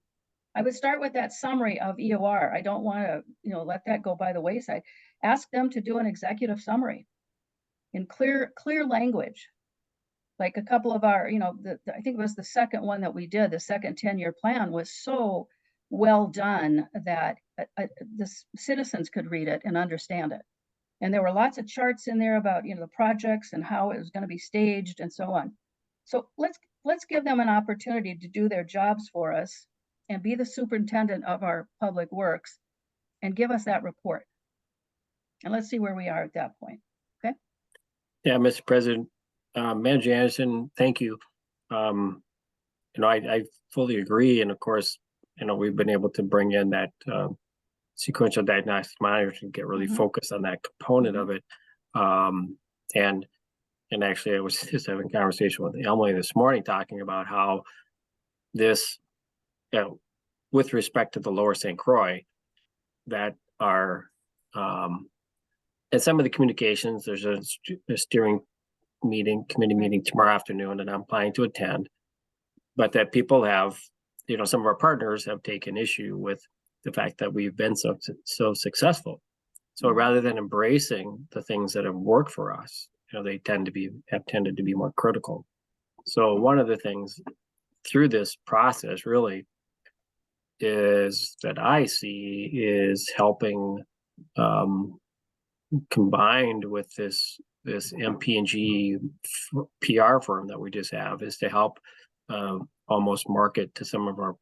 I would start with that summary of EOR. I don't want to, let that go by the wayside. Ask them to do an executive summary in clear language. Like a couple of our, I think it was the second one that we did, the second 10-year plan was so well done that the citizens could read it and understand it. And there were lots of charts in there about, the projects and how it was going to be staged and so on. So let's give them an opportunity to do their jobs for us and be the superintendent of our public works and give us that report. And let's see where we are at that point. Okay. Yeah, Mr. President. Manager Anderson, thank you. I fully agree. And of course, we've been able to bring in that sequential diagnostic monitor to get really Mhm. focused on that component Mhm. of it. And actually, I was just having a conversation with Emily this morning, talking about how this, with respect to the Lower St. Croix, that are, and some of the communications, there's a steering committee meeting tomorrow afternoon, and I'm planning to attend. But that people have, some of our partners have taken issue with the fact that we've been so successful. So rather than embracing the things that have worked for us, they have tended to be more critical. So one of the things through this process really is that I see is helping, combined with this MP&G PR firm that we just have, is to help almost market to some of our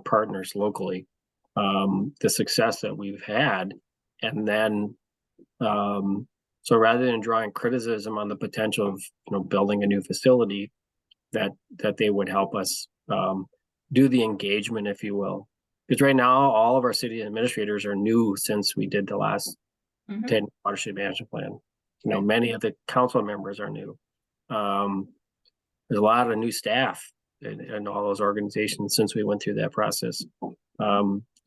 partners locally the success that we've had. And then so rather than drawing criticism on the potential of building a new facility, that they would help us do the engagement, if you will. Because right now all of our city administrators are new since we did the last Mhm. 10 watershed management plan. Right. Many of the council members are new. There's a lot of new staff in all those organizations since we went through that process.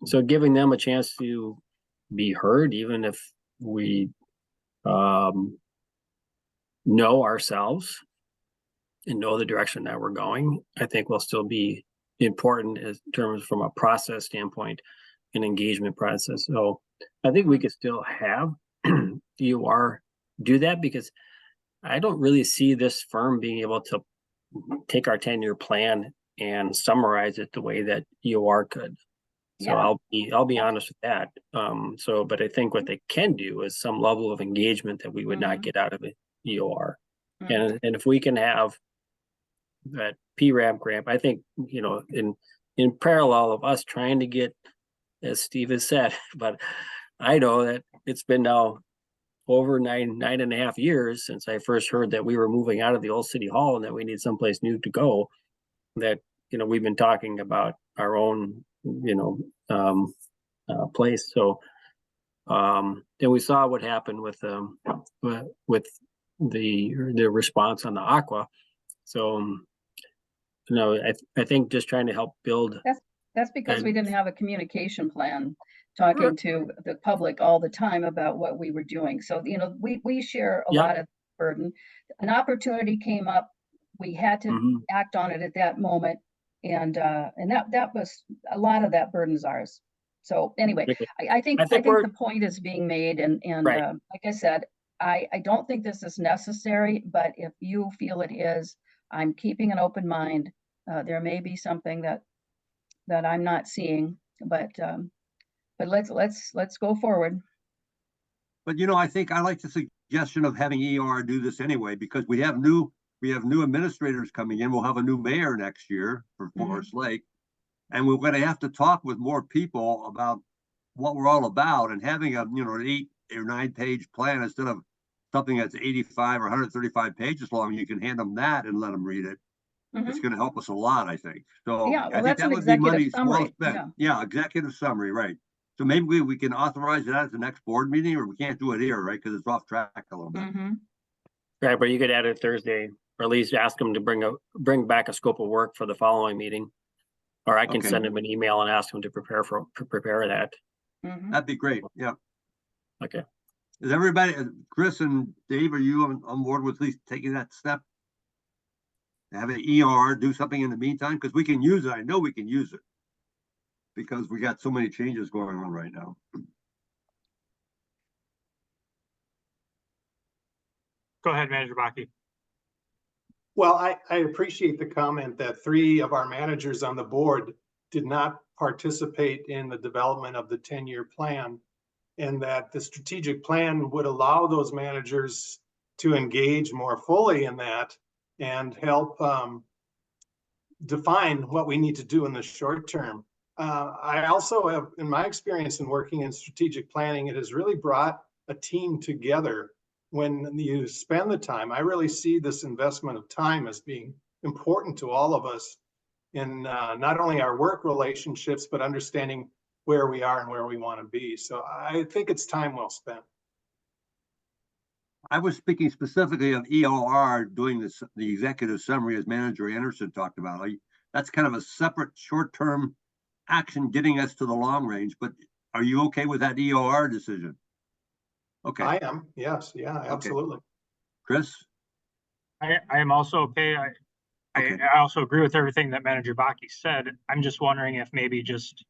So giving them a chance to be heard, even if we know ourselves and know the direction that we're going, I think will still be important in terms from a process standpoint, an engagement process. So I think we could still have UR do that, because I don't really see this firm being able to take our 10-year plan and summarize it the way that UR could. So Yeah. I'll be honest with that. But I think what they can do is some level of engagement that we would not Mhm. get out of it EOR. Mhm. And if we can have that PRAM grant, I think, in parallel of us trying to get, as Steve has said, but I know that it's been now over 9.5 years since I first heard that we were moving out of the old city hall and that we need someplace new to go, that, we've been talking about our own, place. So, and we saw what happened with the response on the Aqua. So, I think just trying to help build. That's because we And- didn't have a communication plan talking to the public all the time about what we were doing. So, we share a Yeah. lot of burden. An opportunity came up. We had to Mhm. act on it at that moment. And that was a lot of that burden's ours. So anyway, Okay. I think I think the point is being made, and Right. like I said, I don't think this is necessary, but if you feel it is, I'm keeping an open mind. There may be something that I'm not seeing, but let's go forward. But I think I like the suggestion of having ER do this anyway, because we have new administrators coming in. We'll have a new mayor next year for Forest Lake. And we're going to have to talk with more people about what we're all about, and having an 8 or 9 page plan instead of something that's 85 or 135 pages long. You can hand them that and let them read it. It's going to help us a lot, I think. So Yeah, I well, think that's that an would be executive money well summary. spent. Yeah, executive summary, right. So maybe we can authorize that at the next board meeting, or we can't do it here, right? Because it's off track a little bit. Right, but you could add it Thursday, or at least ask them to bring back a scope of work for the following meeting. Or I can Okay. send them an email and ask them to prepare that. That'd be great. Yeah. Okay. Is everybody, Chris and Dave, are you on board with at least taking that step? Have an ER do something in the meantime, because we can use it. I know we can use it, because we got so many changes going on right now. Go ahead, Manager Baki. Well, I appreciate the comment that 3 of our managers on the board did not participate in the development of the 10-year plan, and that the strategic plan would allow those managers to engage more fully in that and help define what we need to do in the short term. I also have, in my experience in working in strategic planning, it has really brought a team together. When you spend the time, I really see this investment of time as being important to all of us in not only our work relationships, but understanding where we are and where we want to be. So I think it's time well spent. I was speaking specifically of EOR doing this, the executive summary as Manager Anderson talked about. That's kind of a separate short-term action getting us to the long range, but are you okay with that EOR decision? Okay, I am, yes, yeah, absolutely. Chris? I am also okay. Okay. I also agree with everything that Manager Baki said. I'm just wondering if maybe just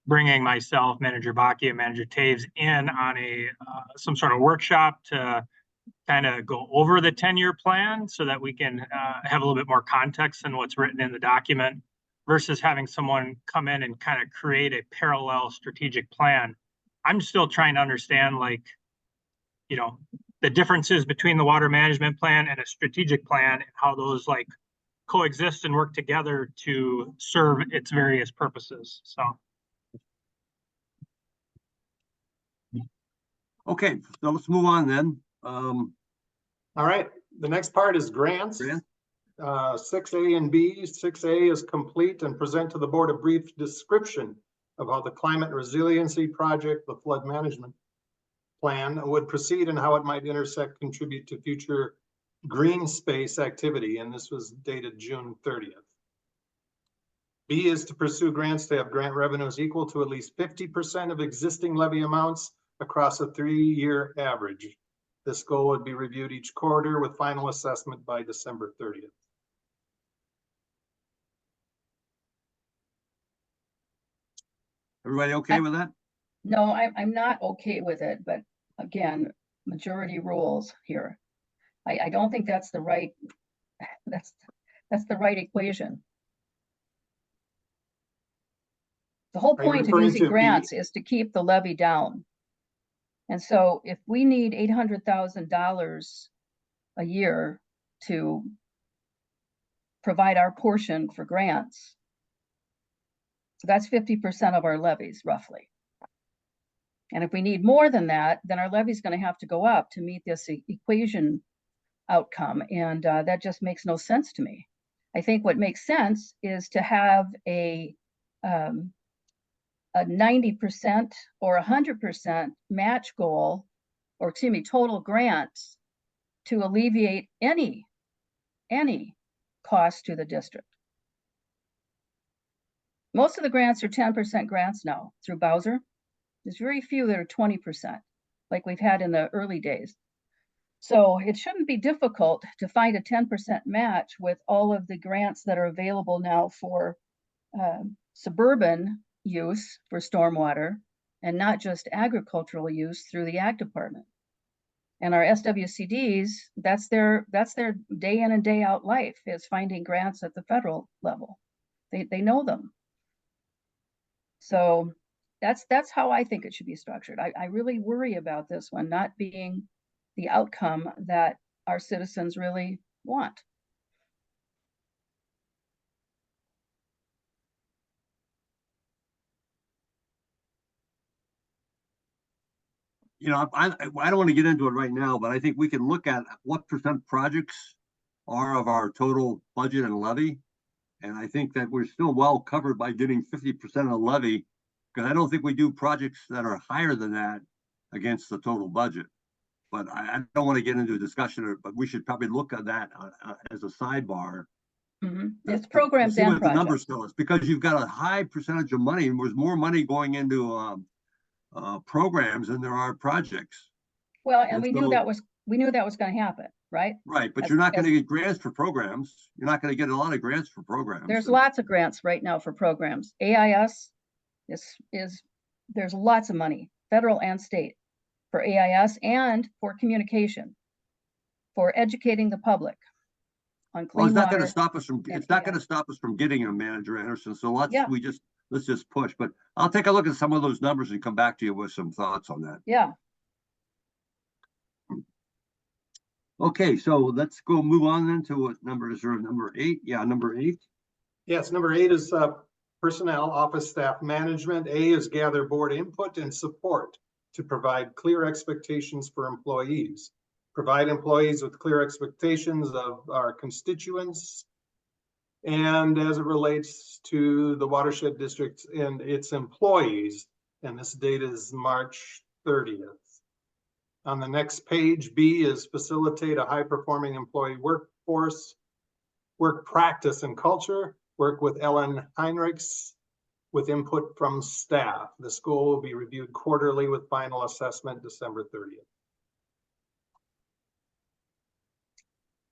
bringing myself, Manager Baki, and Manager Taves in on a some sort of workshop to kind of go over the 10-year plan so that we can have a little bit more context than what's written in the document versus having someone come in and kind of create a parallel strategic plan. I'm still trying to understand, like, you know, the differences between the water management plan and a strategic plan and how those like coexist and work together to serve its various purposes. So. Okay, so let's move on then. All right, the next part is grants. Grant? 6A and B. 6A is complete and present to the board a brief description of how the climate resiliency project, the flood management plan, would proceed and how it might intersect, contribute to future green space activity. And this was dated June 30th. B is to pursue grants to have grant revenues equal to at least 50% of existing levy amounts across a 3-year average. This goal would be reviewed each quarter with final assessment by December 30th. Everybody okay with that? No, I'm not okay with it, but again, majority rules here. I don't think that's the right, that's the right equation. The whole Are you point of referring using to B? grants is to keep the levy down. And so if we need $800,000 a year to provide our portion for grants, so that's 50% of our levies roughly. And if we need more than that, then our levy is going to have to go up to meet this equation outcome. And that just makes no sense to me. I think what makes sense is to have a 90% or 100% match goal, or excuse me, total grants to alleviate any cost to the district. Most of the grants are 10% grants now through Bowser. There's very few that are 20%, like we've had in the early days. So it shouldn't be difficult to find a 10% match with all of the grants that are available now for suburban use for stormwater and not just agricultural use through the Ag Department. And our SWCDs, that's their day in and day out life, is finding grants at the federal level. They know them. So that's how I think it should be structured. I really worry about this one not being the outcome that our citizens really want. You know, I don't want to get into it right now, but I think we can look at what percent projects are of our total budget and levy. And I think that we're still well covered by getting 50% of the levy, because I don't think we do projects that are higher than that against the total budget. But I don't want to get into a discussion, but we should probably look at that as a sidebar. It's programs and the numbers projects. tell us, because you've got a high percentage of money, and there's more money going into programs than there are projects. Well, and And we so- knew that was going to happen, right? Right, but As- you're not going to as- get grants for programs. You're not going to get a lot of grants for programs. There's And- lots of grants right now for programs. AIS there's lots of money, federal and state, for AIS and for communication, for educating the public on Well, clean it's not going water. to stop us from, and it's not AI. going to stop us from getting a manager, Anderson. So let's Yeah. just push. But I'll take a look at some of those numbers and come back to you with some thoughts on that. Yeah, Okay, so let's go move on then to what number is there? Number 8? Yeah, number 8. Yes, number 8 is personnel, office staff management. A is gather board input and support to provide clear expectations for employees. Provide employees with clear expectations of our constituents and as it relates to the watershed district and its employees. And this date is March 30th. On the next page, B is facilitate a high-performing employee workforce, work practice and culture, work with Ellen Heinrichs with input from staff. The school will be reviewed quarterly with final assessment December 30th.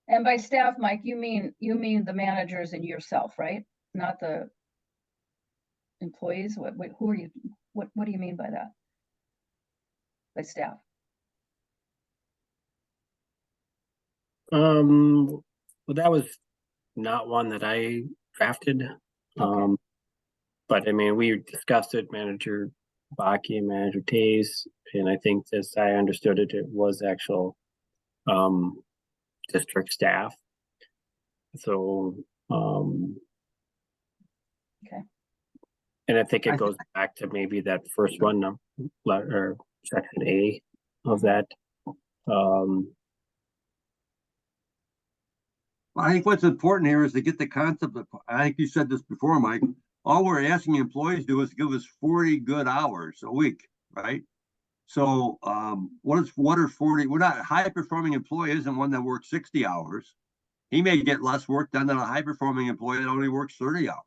And by staff, Mike, you mean the managers and yourself, right? Not the employees? Who are you? What do you mean by that? By staff? Well, that was not one that I drafted. Okay. But I mean, we discussed it, Manager Baki and Manager Tays, and I think as I understood it, it was actual district staff. So Okay. And I think I it goes back to maybe that first one, or section A of that. I think what's important here is to get the concept of, I think you said this before, Mike, all we're asking employees to do is give us 40 good hours a week, right? So what are 40? We're not, a high performing employee isn't one that works 60 hours. He may get less work done than a high performing employee that only works 30 hours.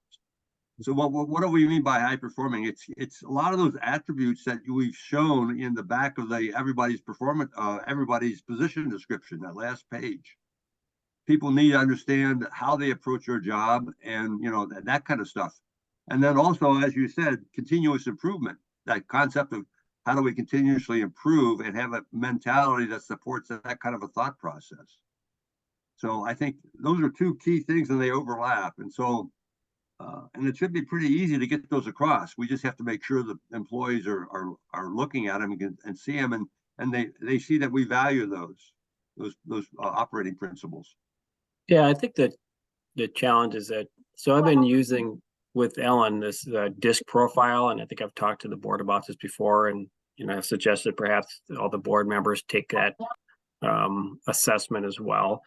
So what do we mean by high performing? It's a lot of those attributes that we've shown in the back of the everybody's performance, everybody's position description, that last page. People need to understand how they approach their job and, you know, that kind of stuff. And then also, as you said, continuous improvement, that concept of how do we continuously improve and have a mentality that supports that kind of a thought process. So I think those are two key things and they overlap. And so, and it should be pretty easy to get those across. We just have to make sure that employees are looking at them and see them and they see that we value those operating principles. Yeah, I think that the challenge is that, so I've been using with Ellen this DISC profile, and I think I've talked to the board about this before, and you know, I've suggested perhaps all the board members take that assessment as well.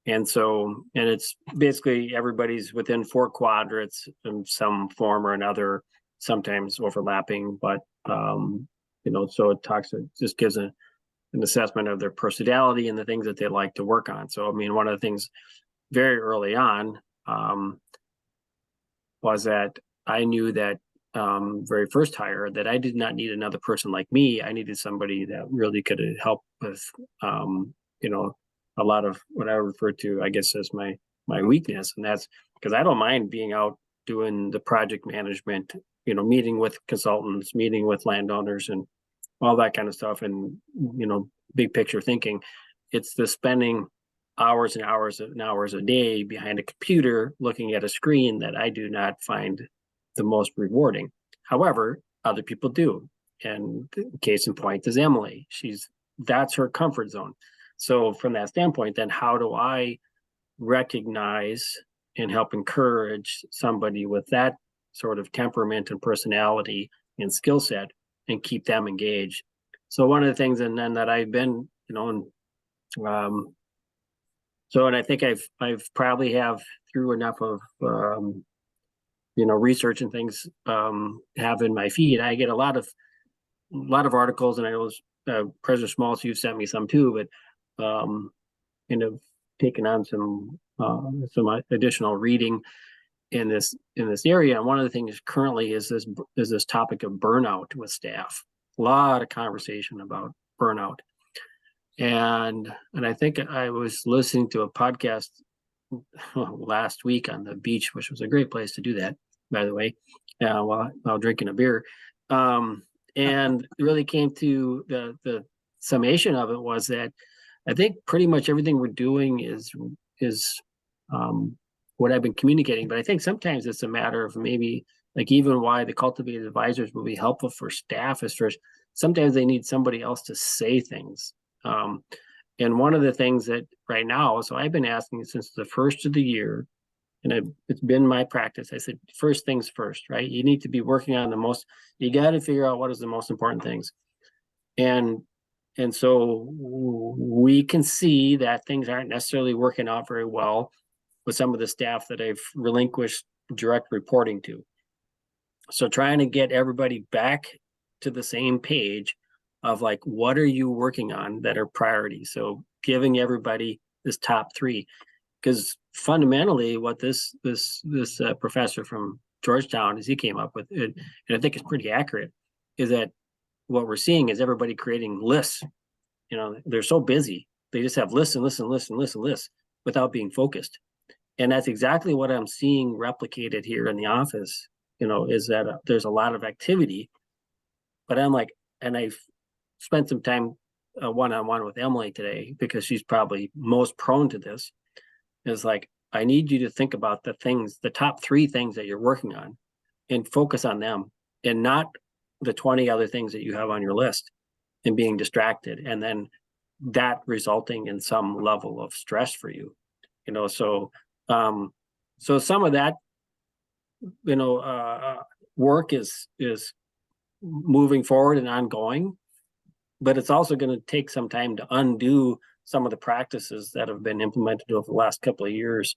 And so, and it's basically everybody's within 4 quadrants in some form or another, sometimes overlapping, but you know, so it just gives an assessment of their personality and the things that they like to work on. So, I mean, one of the things very early on was that I knew that very first hire that I did not need another person like me. I needed somebody that really could help with, you know, a lot of what I refer to, I guess, as my weakness. And that's because I don't mind being out doing the project management, you know, meeting with consultants, meeting with landowners and all that kind of stuff. And, you know, big picture thinking. It's the spending hours and hours and hours a day behind a computer looking at a screen that I do not find the most rewarding. However, other people do. And case in point is Emily. That's her comfort zone. So from that standpoint, then how do I recognize and help encourage somebody with that sort of temperament and personality and skill set and keep them engaged? So one of the things, and then that I've been, you know, and I think I've probably have through enough of you know, research and things have in my feed. I get a lot of articles, and I was President Schmaltz, you've sent me some too, but you know, taken on some additional reading in this area. And one of the things currently is this topic of burnout with staff. A lot of conversation about burnout. And I think I was listening to a podcast last week on the beach, which was a great place to do that, by the way, while drinking a beer. And it really came to the summation of it was that I think pretty much everything we're doing is what I've been communicating, but I think sometimes it's a matter of maybe like even why the cultivated advisors will be helpful for staff is first, sometimes they need somebody else to say things. And one of the things that right now, so I've been asking since the first of the year, and it's been my practice. I said, first things first, right? You need to be working on you got to figure out what is the most important things. And so we can see that things aren't necessarily working out very well with some of the staff that I've relinquished direct reporting to. So trying to get everybody back to the same page of like, what are you working on that are priorities? So giving everybody this top 3, because fundamentally what this professor from Georgetown, as he came up with it, and I think it's pretty accurate, is that what we're seeing is everybody creating lists. They're so busy. They just have lists and lists and lists and lists and lists without being focused. And that's exactly what I'm seeing replicated here in the office, is that there's a lot of activity, but I'm like, and I've spent some time one-on-one with Emily today because she's probably most prone to this, is like, I need you to think about the top 3 things that you're working on and focus on them and not the 20 other things that you have on your list and being distracted. And then that resulting in some level of stress for you, so some of that, work is moving forward and ongoing, but it's also going to take some time to undo some of the practices that have been implemented over the last couple of years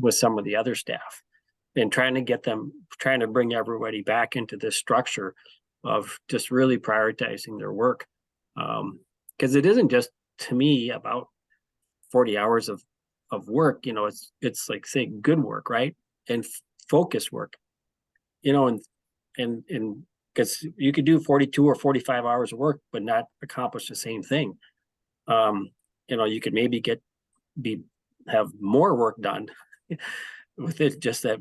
with some of the other staff, and trying to bring everybody back into this structure of just really prioritizing their work. Because it isn't just, to me, about 40 hours of work, it's like, say, good work, right? And focus work, and because you could do 42 or 45 hours of work, but not accomplish the same thing. You could maybe have more work done with it, just that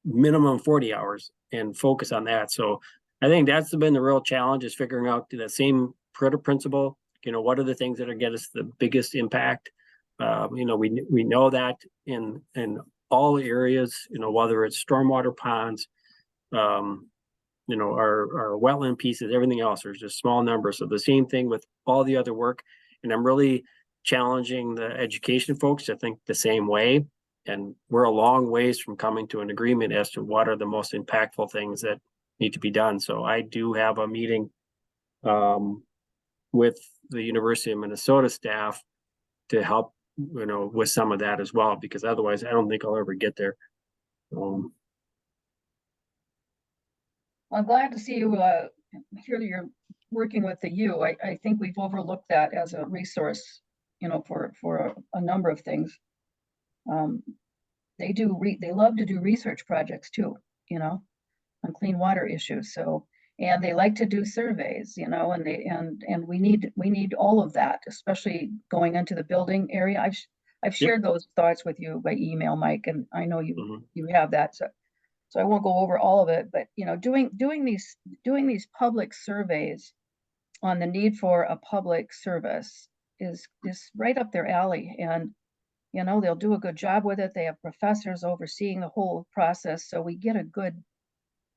minimum 40 hours, and focus on that. So I think that's been the real challenge, is figuring out that same principle. What are the things that are get us the biggest impact? We know that in all areas, whether it's stormwater ponds, our wetland pieces, everything else, there's just small numbers. So the same thing with all the other work. And I'm really challenging the education folks to think the same way. And we're a long ways from coming to an agreement as to what are the most impactful things that need to be done. So I do have a meeting with the University of Minnesota staff to help, with some of that as well, because otherwise I don't think I'll ever get there. Well, I'm glad to see you hear that you're working with the U. I think we've overlooked that as a resource, for a number of things. They love to do research projects too, on clean water issues. So, and they like to do surveys, and we need all of that, especially going into the building area. I've shared those thoughts with you by email, Mike, and I know you have that. So I won't go over all of it, but doing these public surveys on the need for a public service is right up their alley, and they'll do a good job with it. They have professors overseeing the whole process, so we get a good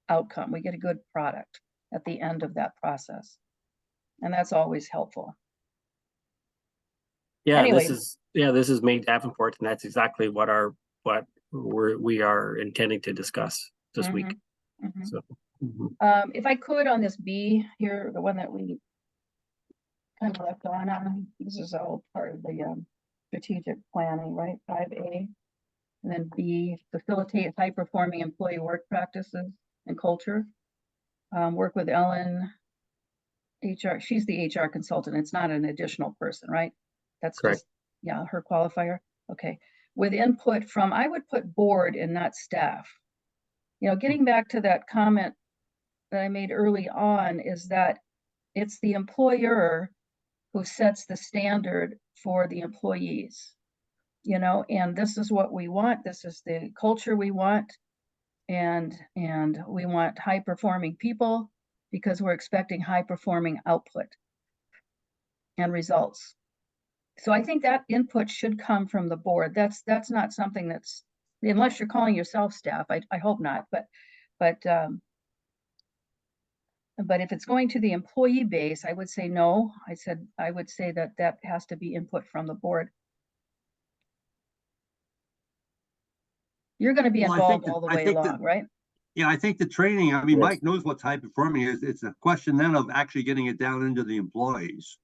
outcome. We get a good product at the end of that process, and that's always helpful. Yeah, Anyway. This is May Davenport, and that's exactly what we are intending to discuss this week. So, if I could, on this B here, the one that we kind of left on, this is all part of the strategic planning, right? 5A, and then B, facilitate high-performing employee work practices and culture. Work with Ellen, HR. She's the HR consultant. It's not an additional person, right? That's correct. Just, her qualifier. Okay. With input from, I would put board and not staff. Getting back to that comment that I made early on, is that it's the employer who sets the standard for the employees, and this is what we want. This is the culture we want. And we want high performing people because we're expecting high performing output and results. So I think that input should come from the board. That's not something that's, unless you're calling yourself staff, I hope not, but if it's going to the employee base, I would say no. I would say that has to be input from the board. You're going to be involved all the way along, right? Yeah, I think the training, I mean, Yes. Mike knows what's high performing is. It's a question then of actually getting it down into the employees.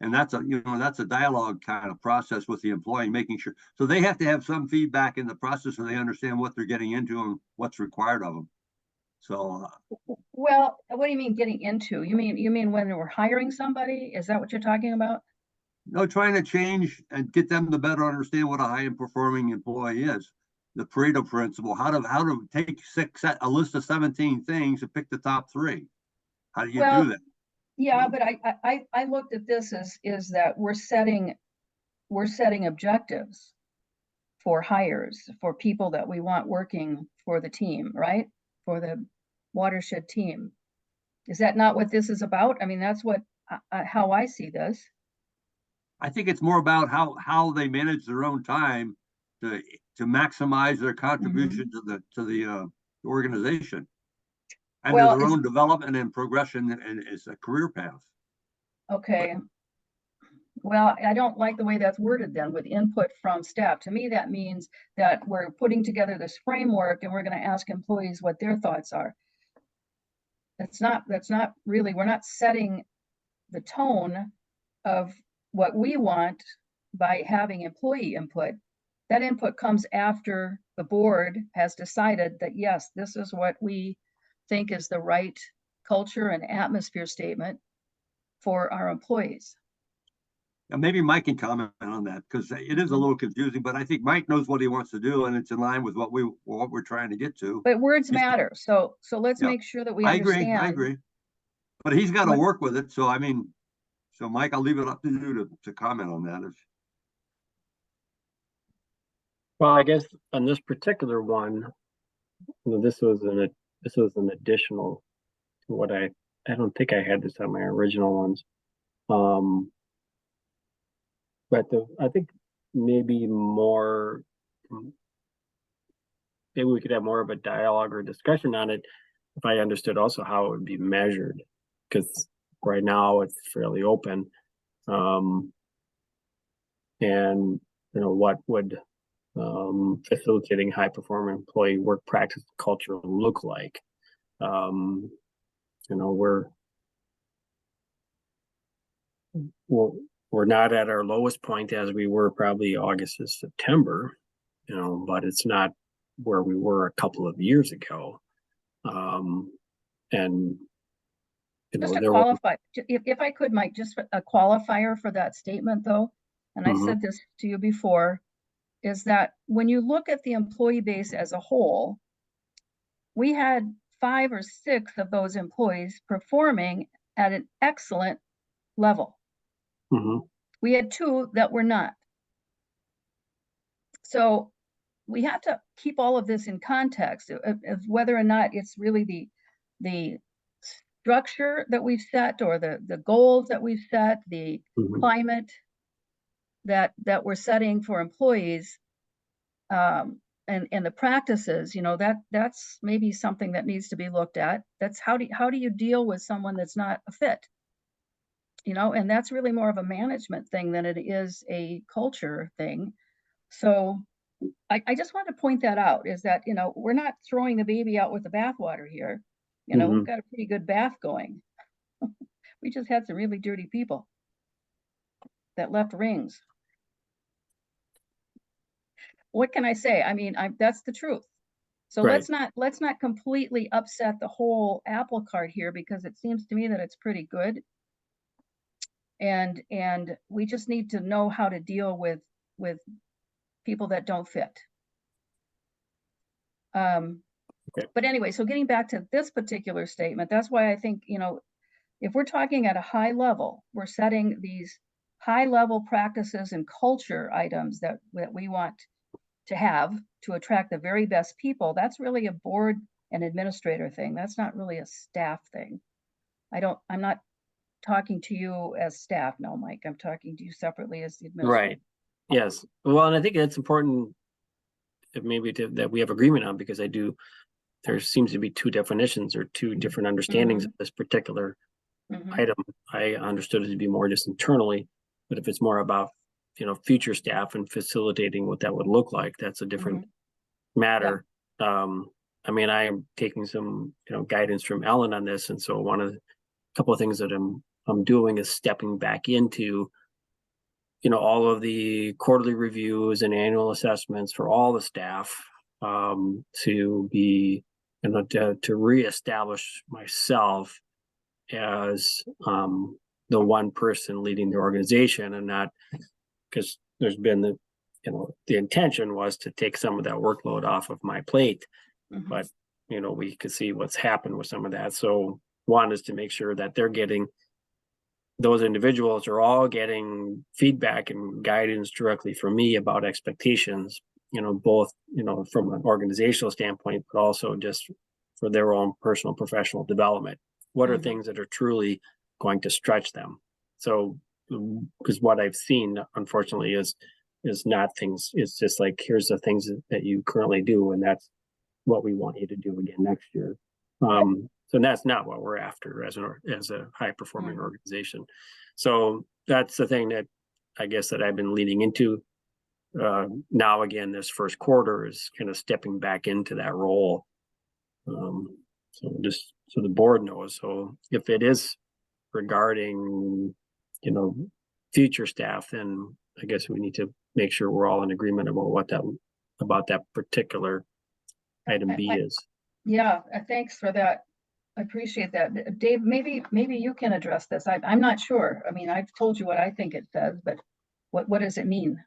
And that's that's a dialogue kind of process with the employee, making sure, so they have to have some feedback in the process so they understand what they're getting into and what's required of them. So, Well, what do you mean getting into? You mean when we're hiring somebody? Is that what you're talking about? no, trying to change and get them to better understand what a high performing employee is. The Pareto principle, how to take a list of 17 things and pick the top 3. How do you Well, do that? yeah, but I looked at this as is that we're setting objectives for hires, for people that we want working for the team, right? For the watershed team. Is that not what this is about? I mean, that's what how I see this. I think it's more about how they manage their own time to maximize their contribution to the organization and Well, to their own development and progression and as a career path. Okay. Well, I don't like the way that's worded then with input from staff. To me, that means that we're putting together this framework and we're going to ask employees what their thoughts are. That's not really, we're not setting the tone of what we want by having employee input. That input comes after the board has decided that, yes, this is what we think is the right culture and atmosphere statement for our employees. And maybe Mike can comment on that because it is a little confusing, but I think Mike knows what he wants to do and it's in line with what we're trying to get to. But words matter. So let's Yeah. make sure that we I understand. agree. But he's got to What- work with it. So I mean, so Mike, I'll leave it up to you to comment on that. Well, I guess on this particular one, this was an additional to what I don't think I had this on my original ones. But I think maybe we could have more of a dialogue or discussion on it if I understood also how it would be measured, because right now it's fairly open. And what would facilitating high performing employee work practice culture look like? We're not at our lowest point as we were probably August and September, but it's not where we were a couple of years ago. And Just to qualify, if I could, Mike, just a qualifier for that statement though, and I said this to you before, is that when you look at the employee base as a whole, we had 5 or 6 of those employees performing at an excellent level. We had 2 that were not. So we have to keep all of this in context of whether or not it's really the structure that we've set or the goals that we've set, the climate that we're setting for employees, and the practices, that's maybe something that needs to be looked at. That's how do you deal with someone that's not a fit? And that's really more of a management thing than it is a culture thing. So I just wanted to point that out, is that, we're not throwing the baby out with the bathwater here. We've got a pretty good bath going. We just had some really dirty people that left rings. What can I say? I mean, that's the truth. So Right. let's not completely upset the whole apple cart here, because it seems to me that it's pretty good. And we just need to know how to deal with people that don't fit. Okay. But anyway, so getting back to this particular statement, that's why I think, if we're talking at a high level, we're setting these high level practices and culture items that we want to have to attract the very best people. That's really a board and administrator thing. That's not really a staff thing. I'm not talking to you as staff. No, Mike, I'm talking to you separately as the administrator. Right. Yes. Well, and I think it's important that we have agreement on, because there seems to be 2 definitions or 2 different understandings of this particular item. I understood it to be more just internally, but if it's more about, future staff and facilitating what that would look like, that's a different matter. I mean, I am taking some, guidance from Ellen on this. And so a couple of things that I'm I'm doing is stepping back into, all of the quarterly reviews and annual assessments for all the staff, to be, to reestablish myself as the one person leading the organization, and not, because there's been the intention was to take some of that workload off of my plate, Mhm. but we could see what's happened with some of that. So one is to make sure that those individuals are all getting feedback and guidance directly from me about expectations, both, from an organizational standpoint, but also just for their own personal professional development. What are Mhm. things that are truly going to stretch them? So, because what I've seen, unfortunately, is not things, it's just like, here's the things that you currently do, and that's what we want you to do again next year. So that's not what we're after as a high performing organization. So that's the thing that I guess that I've been leading into. Now again, this first quarter is kind of stepping back into that role. So just so the board knows. So if it is regarding, future staff, then I guess we need to make sure we're all in agreement about that particular item B is. Yeah, thanks for that. I appreciate that. Dave, maybe you can address this. I'm not sure. I mean, I've told you what I think it says, but what does it mean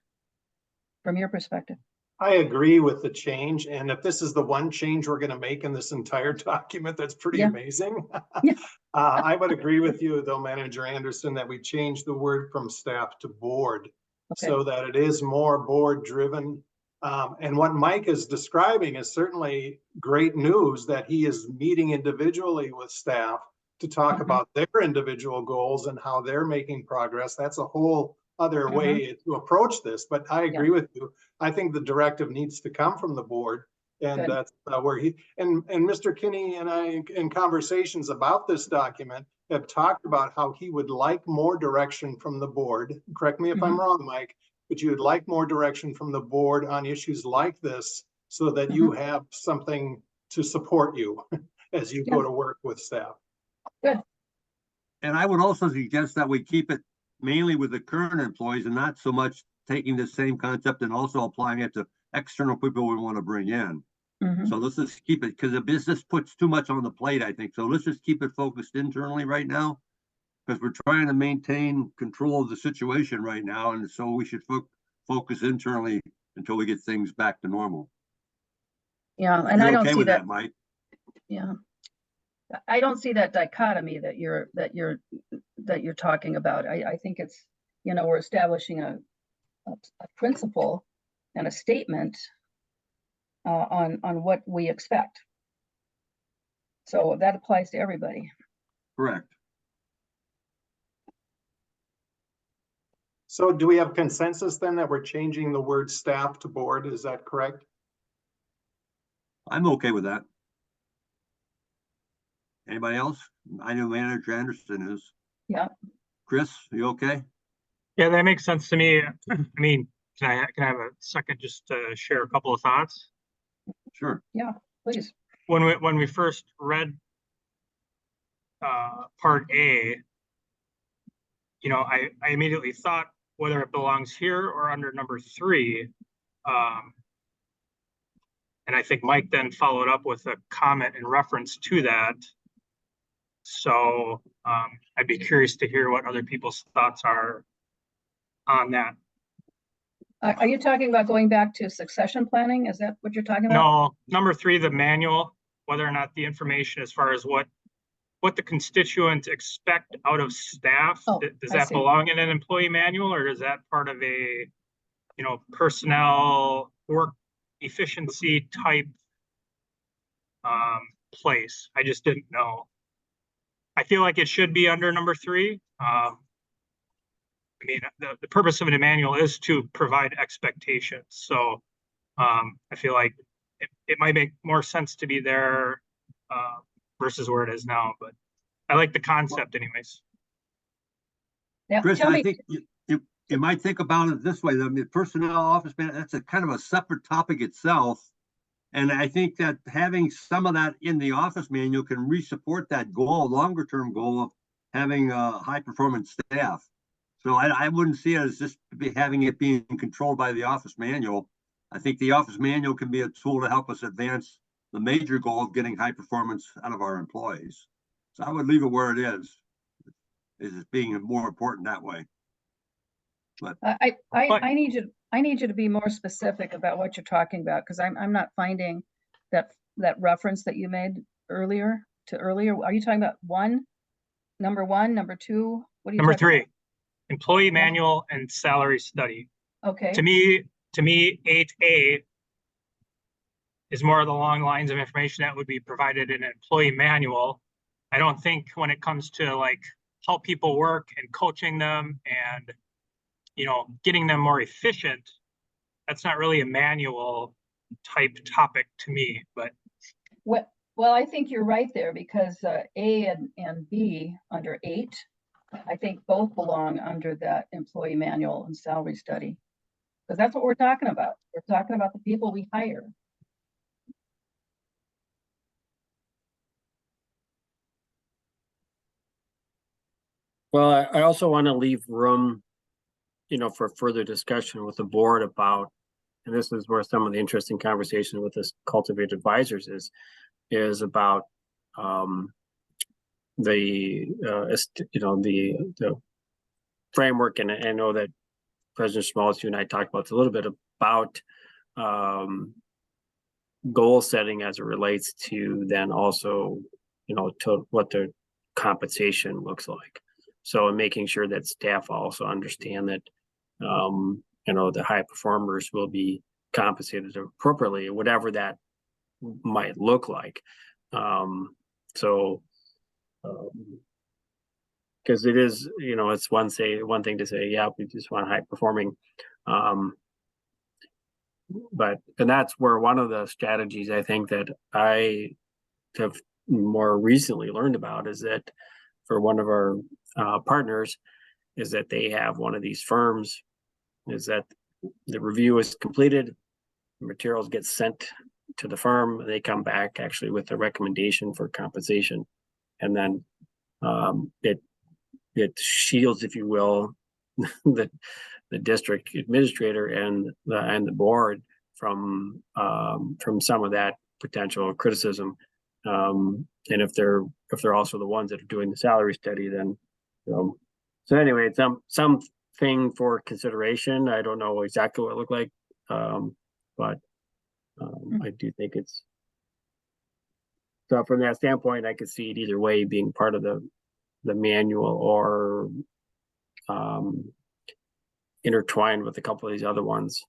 from your perspective? I agree with the change, and if this is the one change we're gonna make in this entire document, that's pretty Yeah. amazing. Yeah. I would agree with you, though, Manager Anderson, that we change the word from staff to board, Okay. so that it is more board driven. And what Mike is describing is certainly great news, that he is meeting individually with staff to talk Mhm. about their individual goals and how they're making progress. That's a whole other way to approach this, but I agree with you. I think the directive needs to come from the board, and Good. that's where and Mr. Kinney and I, in conversations about this document, have talked about how he would like more direction from the board. Correct me if I'm wrong, Mike, but you would like more direction from the board on issues like this, so that you have something to support you as you go to work with staff. Good. And I would also suggest that we keep it mainly with the current employees and not so much taking the same concept and also applying it to external people we want to bring in. Mhm. So let's just keep it, because the business puts too much on the plate, I think. So let's just keep it focused internally right now, because we're trying to maintain control of the situation right now. And so we should focus internally until we get things back to normal. Yeah, and I You're don't okay see with that. that, Mike? Yeah. I don't see that dichotomy that you're talking about. I think it's, we're establishing a principle and a statement on what we expect. So that applies to everybody. Correct. So do we have consensus then that we're changing the word staff to board? Is that correct? I'm okay with that. Anybody else? I know Manager Anderson is. Yeah. Chris, you okay? Yeah, that makes sense to me. I mean, can I have a second just to share a couple of thoughts? Sure. Yeah, please. When we first read part A, I immediately thought whether it belongs here or under number 3. And I think Mike then followed up with a comment in reference to that. So I'd be curious to hear what other people's thoughts are on that. Are you talking about going back to succession planning? Is that what you're talking about? No, number 3, the manual, whether or not the information as far as what the constituents expect out of staff, does that belong in an employee manual, or is that part of a, personnel work efficiency type place? I just didn't know. I feel like it should be under number 3. I mean, the purpose of a manual is to provide expectations. So I feel like it might make more sense to be there versus where it is now, but I like the concept anyways. Now, Chris, I think you might think about it this way. I mean, personnel office man, that's a kind of a separate topic itself. And I think that having some of that in the office manual can re-support that goal, longer term goal having high performance staff. So I wouldn't see it as just having it being controlled by the office manual. I think the office manual can be a tool to help us advance the major goal of getting high performance out of our employees. So I would leave it where it is it being more important that way. But I need you to be more specific about what you're talking about, because I'm not finding that reference that you made earlier. Are you talking about number one, number two? What are you Number talking three, about? employee manual and salary study. Okay. To me, 8A is more of the long lines of information that would be provided in an employee manual. I don't think when it comes to like how people work and coaching them and, you know, getting them more efficient, that's not really a manual type topic to me, but. Well, I think you're right there, because A and B under 8, I think both belong under that employee manual and salary study, because that's what we're talking about. We're talking about the people we hire. Well, I also want to leave room, for further discussion with the board about, and this is where some of the interesting conversation with this Cultivate Advisors is about the framework. And I know that President Schmaltz, you and I talked about a little bit about goal setting as it relates to then also, to what the compensation looks like. So making sure that staff also understand that, the high performers will be compensated appropriately, whatever that might look like. Because it is, it's one thing to say, yeah, we just want high performing. And that's where one of the strategies I think that I have more recently learned about is that for one of our partners is that they have one of these firms, is that the review is completed, materials get sent to the firm, they come back actually with a recommendation for compensation, and then it shields, if you will, the district administrator and the board from some of that potential criticism. And if they're also the ones that are doing the salary study, then so anyway, it's something for consideration. I don't know exactly what it looked like, but I do think it's, so from that standpoint, I could see it either way, being part of the manual or intertwined with a couple of these other ones.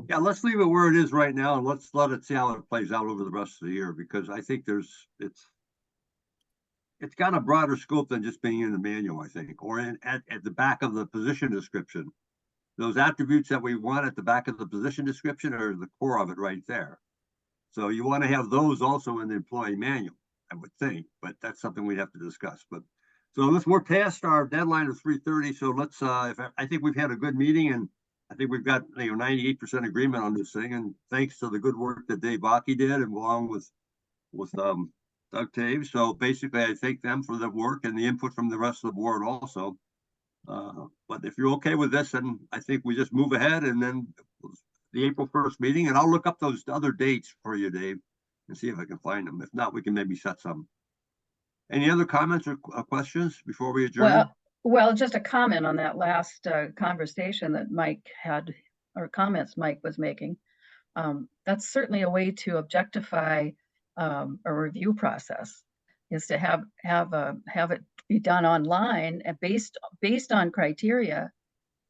Yeah, let's leave it where it is right now, and let's let it see how it plays out over the rest of the year, because I think it's got a broader scope than just being in the manual, I think, or at the back of the position description. Those attributes that we want at the back of the position description are the core of it right there. So you want to have those also in the employee manual, I would think, but that's something we'd have to discuss. But so we're past our deadline of 3:30. So let's, I think we've had a good meeting, and I think we've got 98% agreement on this thing. And thanks to the good work that Dave Bakke did, and along with Doug Taves. So basically, I thank them for the work and the input from the rest of the board also. But if you're okay with this, then I think we just move ahead, and then the April 1st meeting, and I'll look up those other dates for you, Dave, and see if I can find them. If not, we can maybe set some. Any other comments or questions before we adjourn? Well, just a comment on that last conversation that Mike had, or comments Mike was making. That's certainly a way to objectify a review process, is to have it be done online and based on criteria.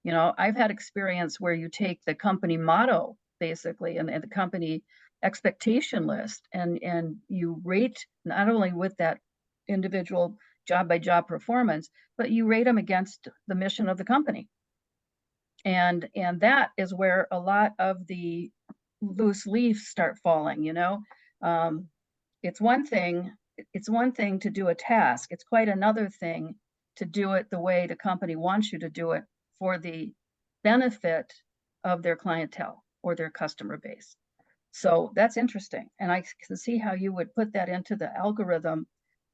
I've had experience where you take the company motto basically and the company expectation list, and you rate not only with that individual job by job performance, but you rate them against the mission of the company. And that is where a lot of the loose leaves start falling. It's one thing to do a task. It's quite another thing to do it the way the company wants you to do it for the benefit of their clientele or their customer base. So that's interesting. And I can see how you would put that into the algorithm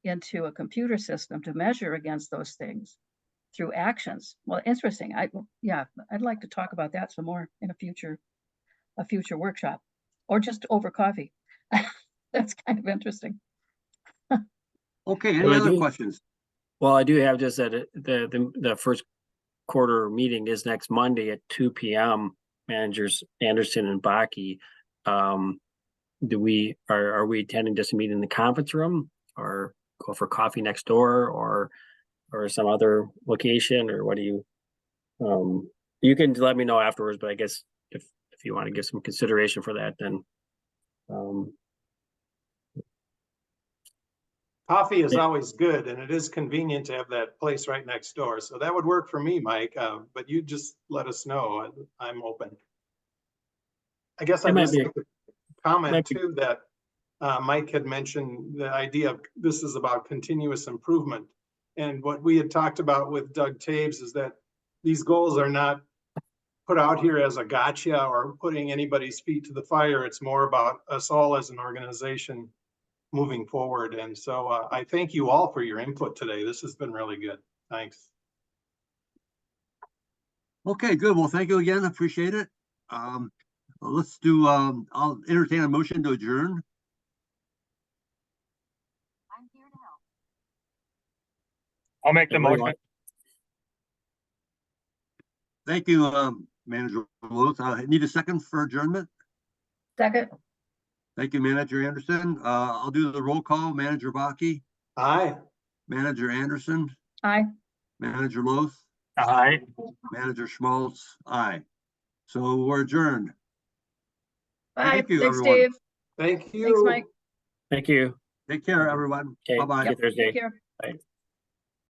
into a computer system to measure against those things through actions. Well, interesting. Yeah, I'd like to talk about that some more in a future workshop, or just over coffee. That's kind of interesting. Okay, Well, any I other do- questions? Well, I do have just that the first quarter meeting is next Monday at 2 p.m. Managers Anderson and Baki. Are we attending just a meeting in the conference room, or go for coffee next door, or some other location, or what do you? You can let me know afterwards, but I guess if you want to give some consideration for that, then. Coffee is Yeah. always good, and it is convenient to have that place right next door. So that would work for me, Mike, but you just let us know. I'm open. I guess It I'd might just be- like to comment might be- too that Mike had mentioned the idea of this is about continuous improvement. And what we had talked about with Doug Taves is that these goals are not put out here as a gotcha or putting anybody's feet to the fire. It's more about us all as an organization moving forward. And so I thank you all for your input today. This has been really good. Thanks. Okay, good. Well, thank you again. Appreciate it. Let's do, I'll entertain a motion to adjourn. I'll make the Everyone. motion. Thank you, Manager Lewis. I need a second for adjournment. Second, Thank you, Manager Anderson. I'll do the roll call. Manager Baki, Aye. Manager Anderson, aye. Manager Loth, Aye. Manager Schmaltz, aye. So we're adjourned. Bye. Thank you, Thanks, everyone. Dave. Thank you. Thanks, Mike. Thank you. Take care, everyone. Okay, Bye-bye. see you Thursday. Take care. Bye.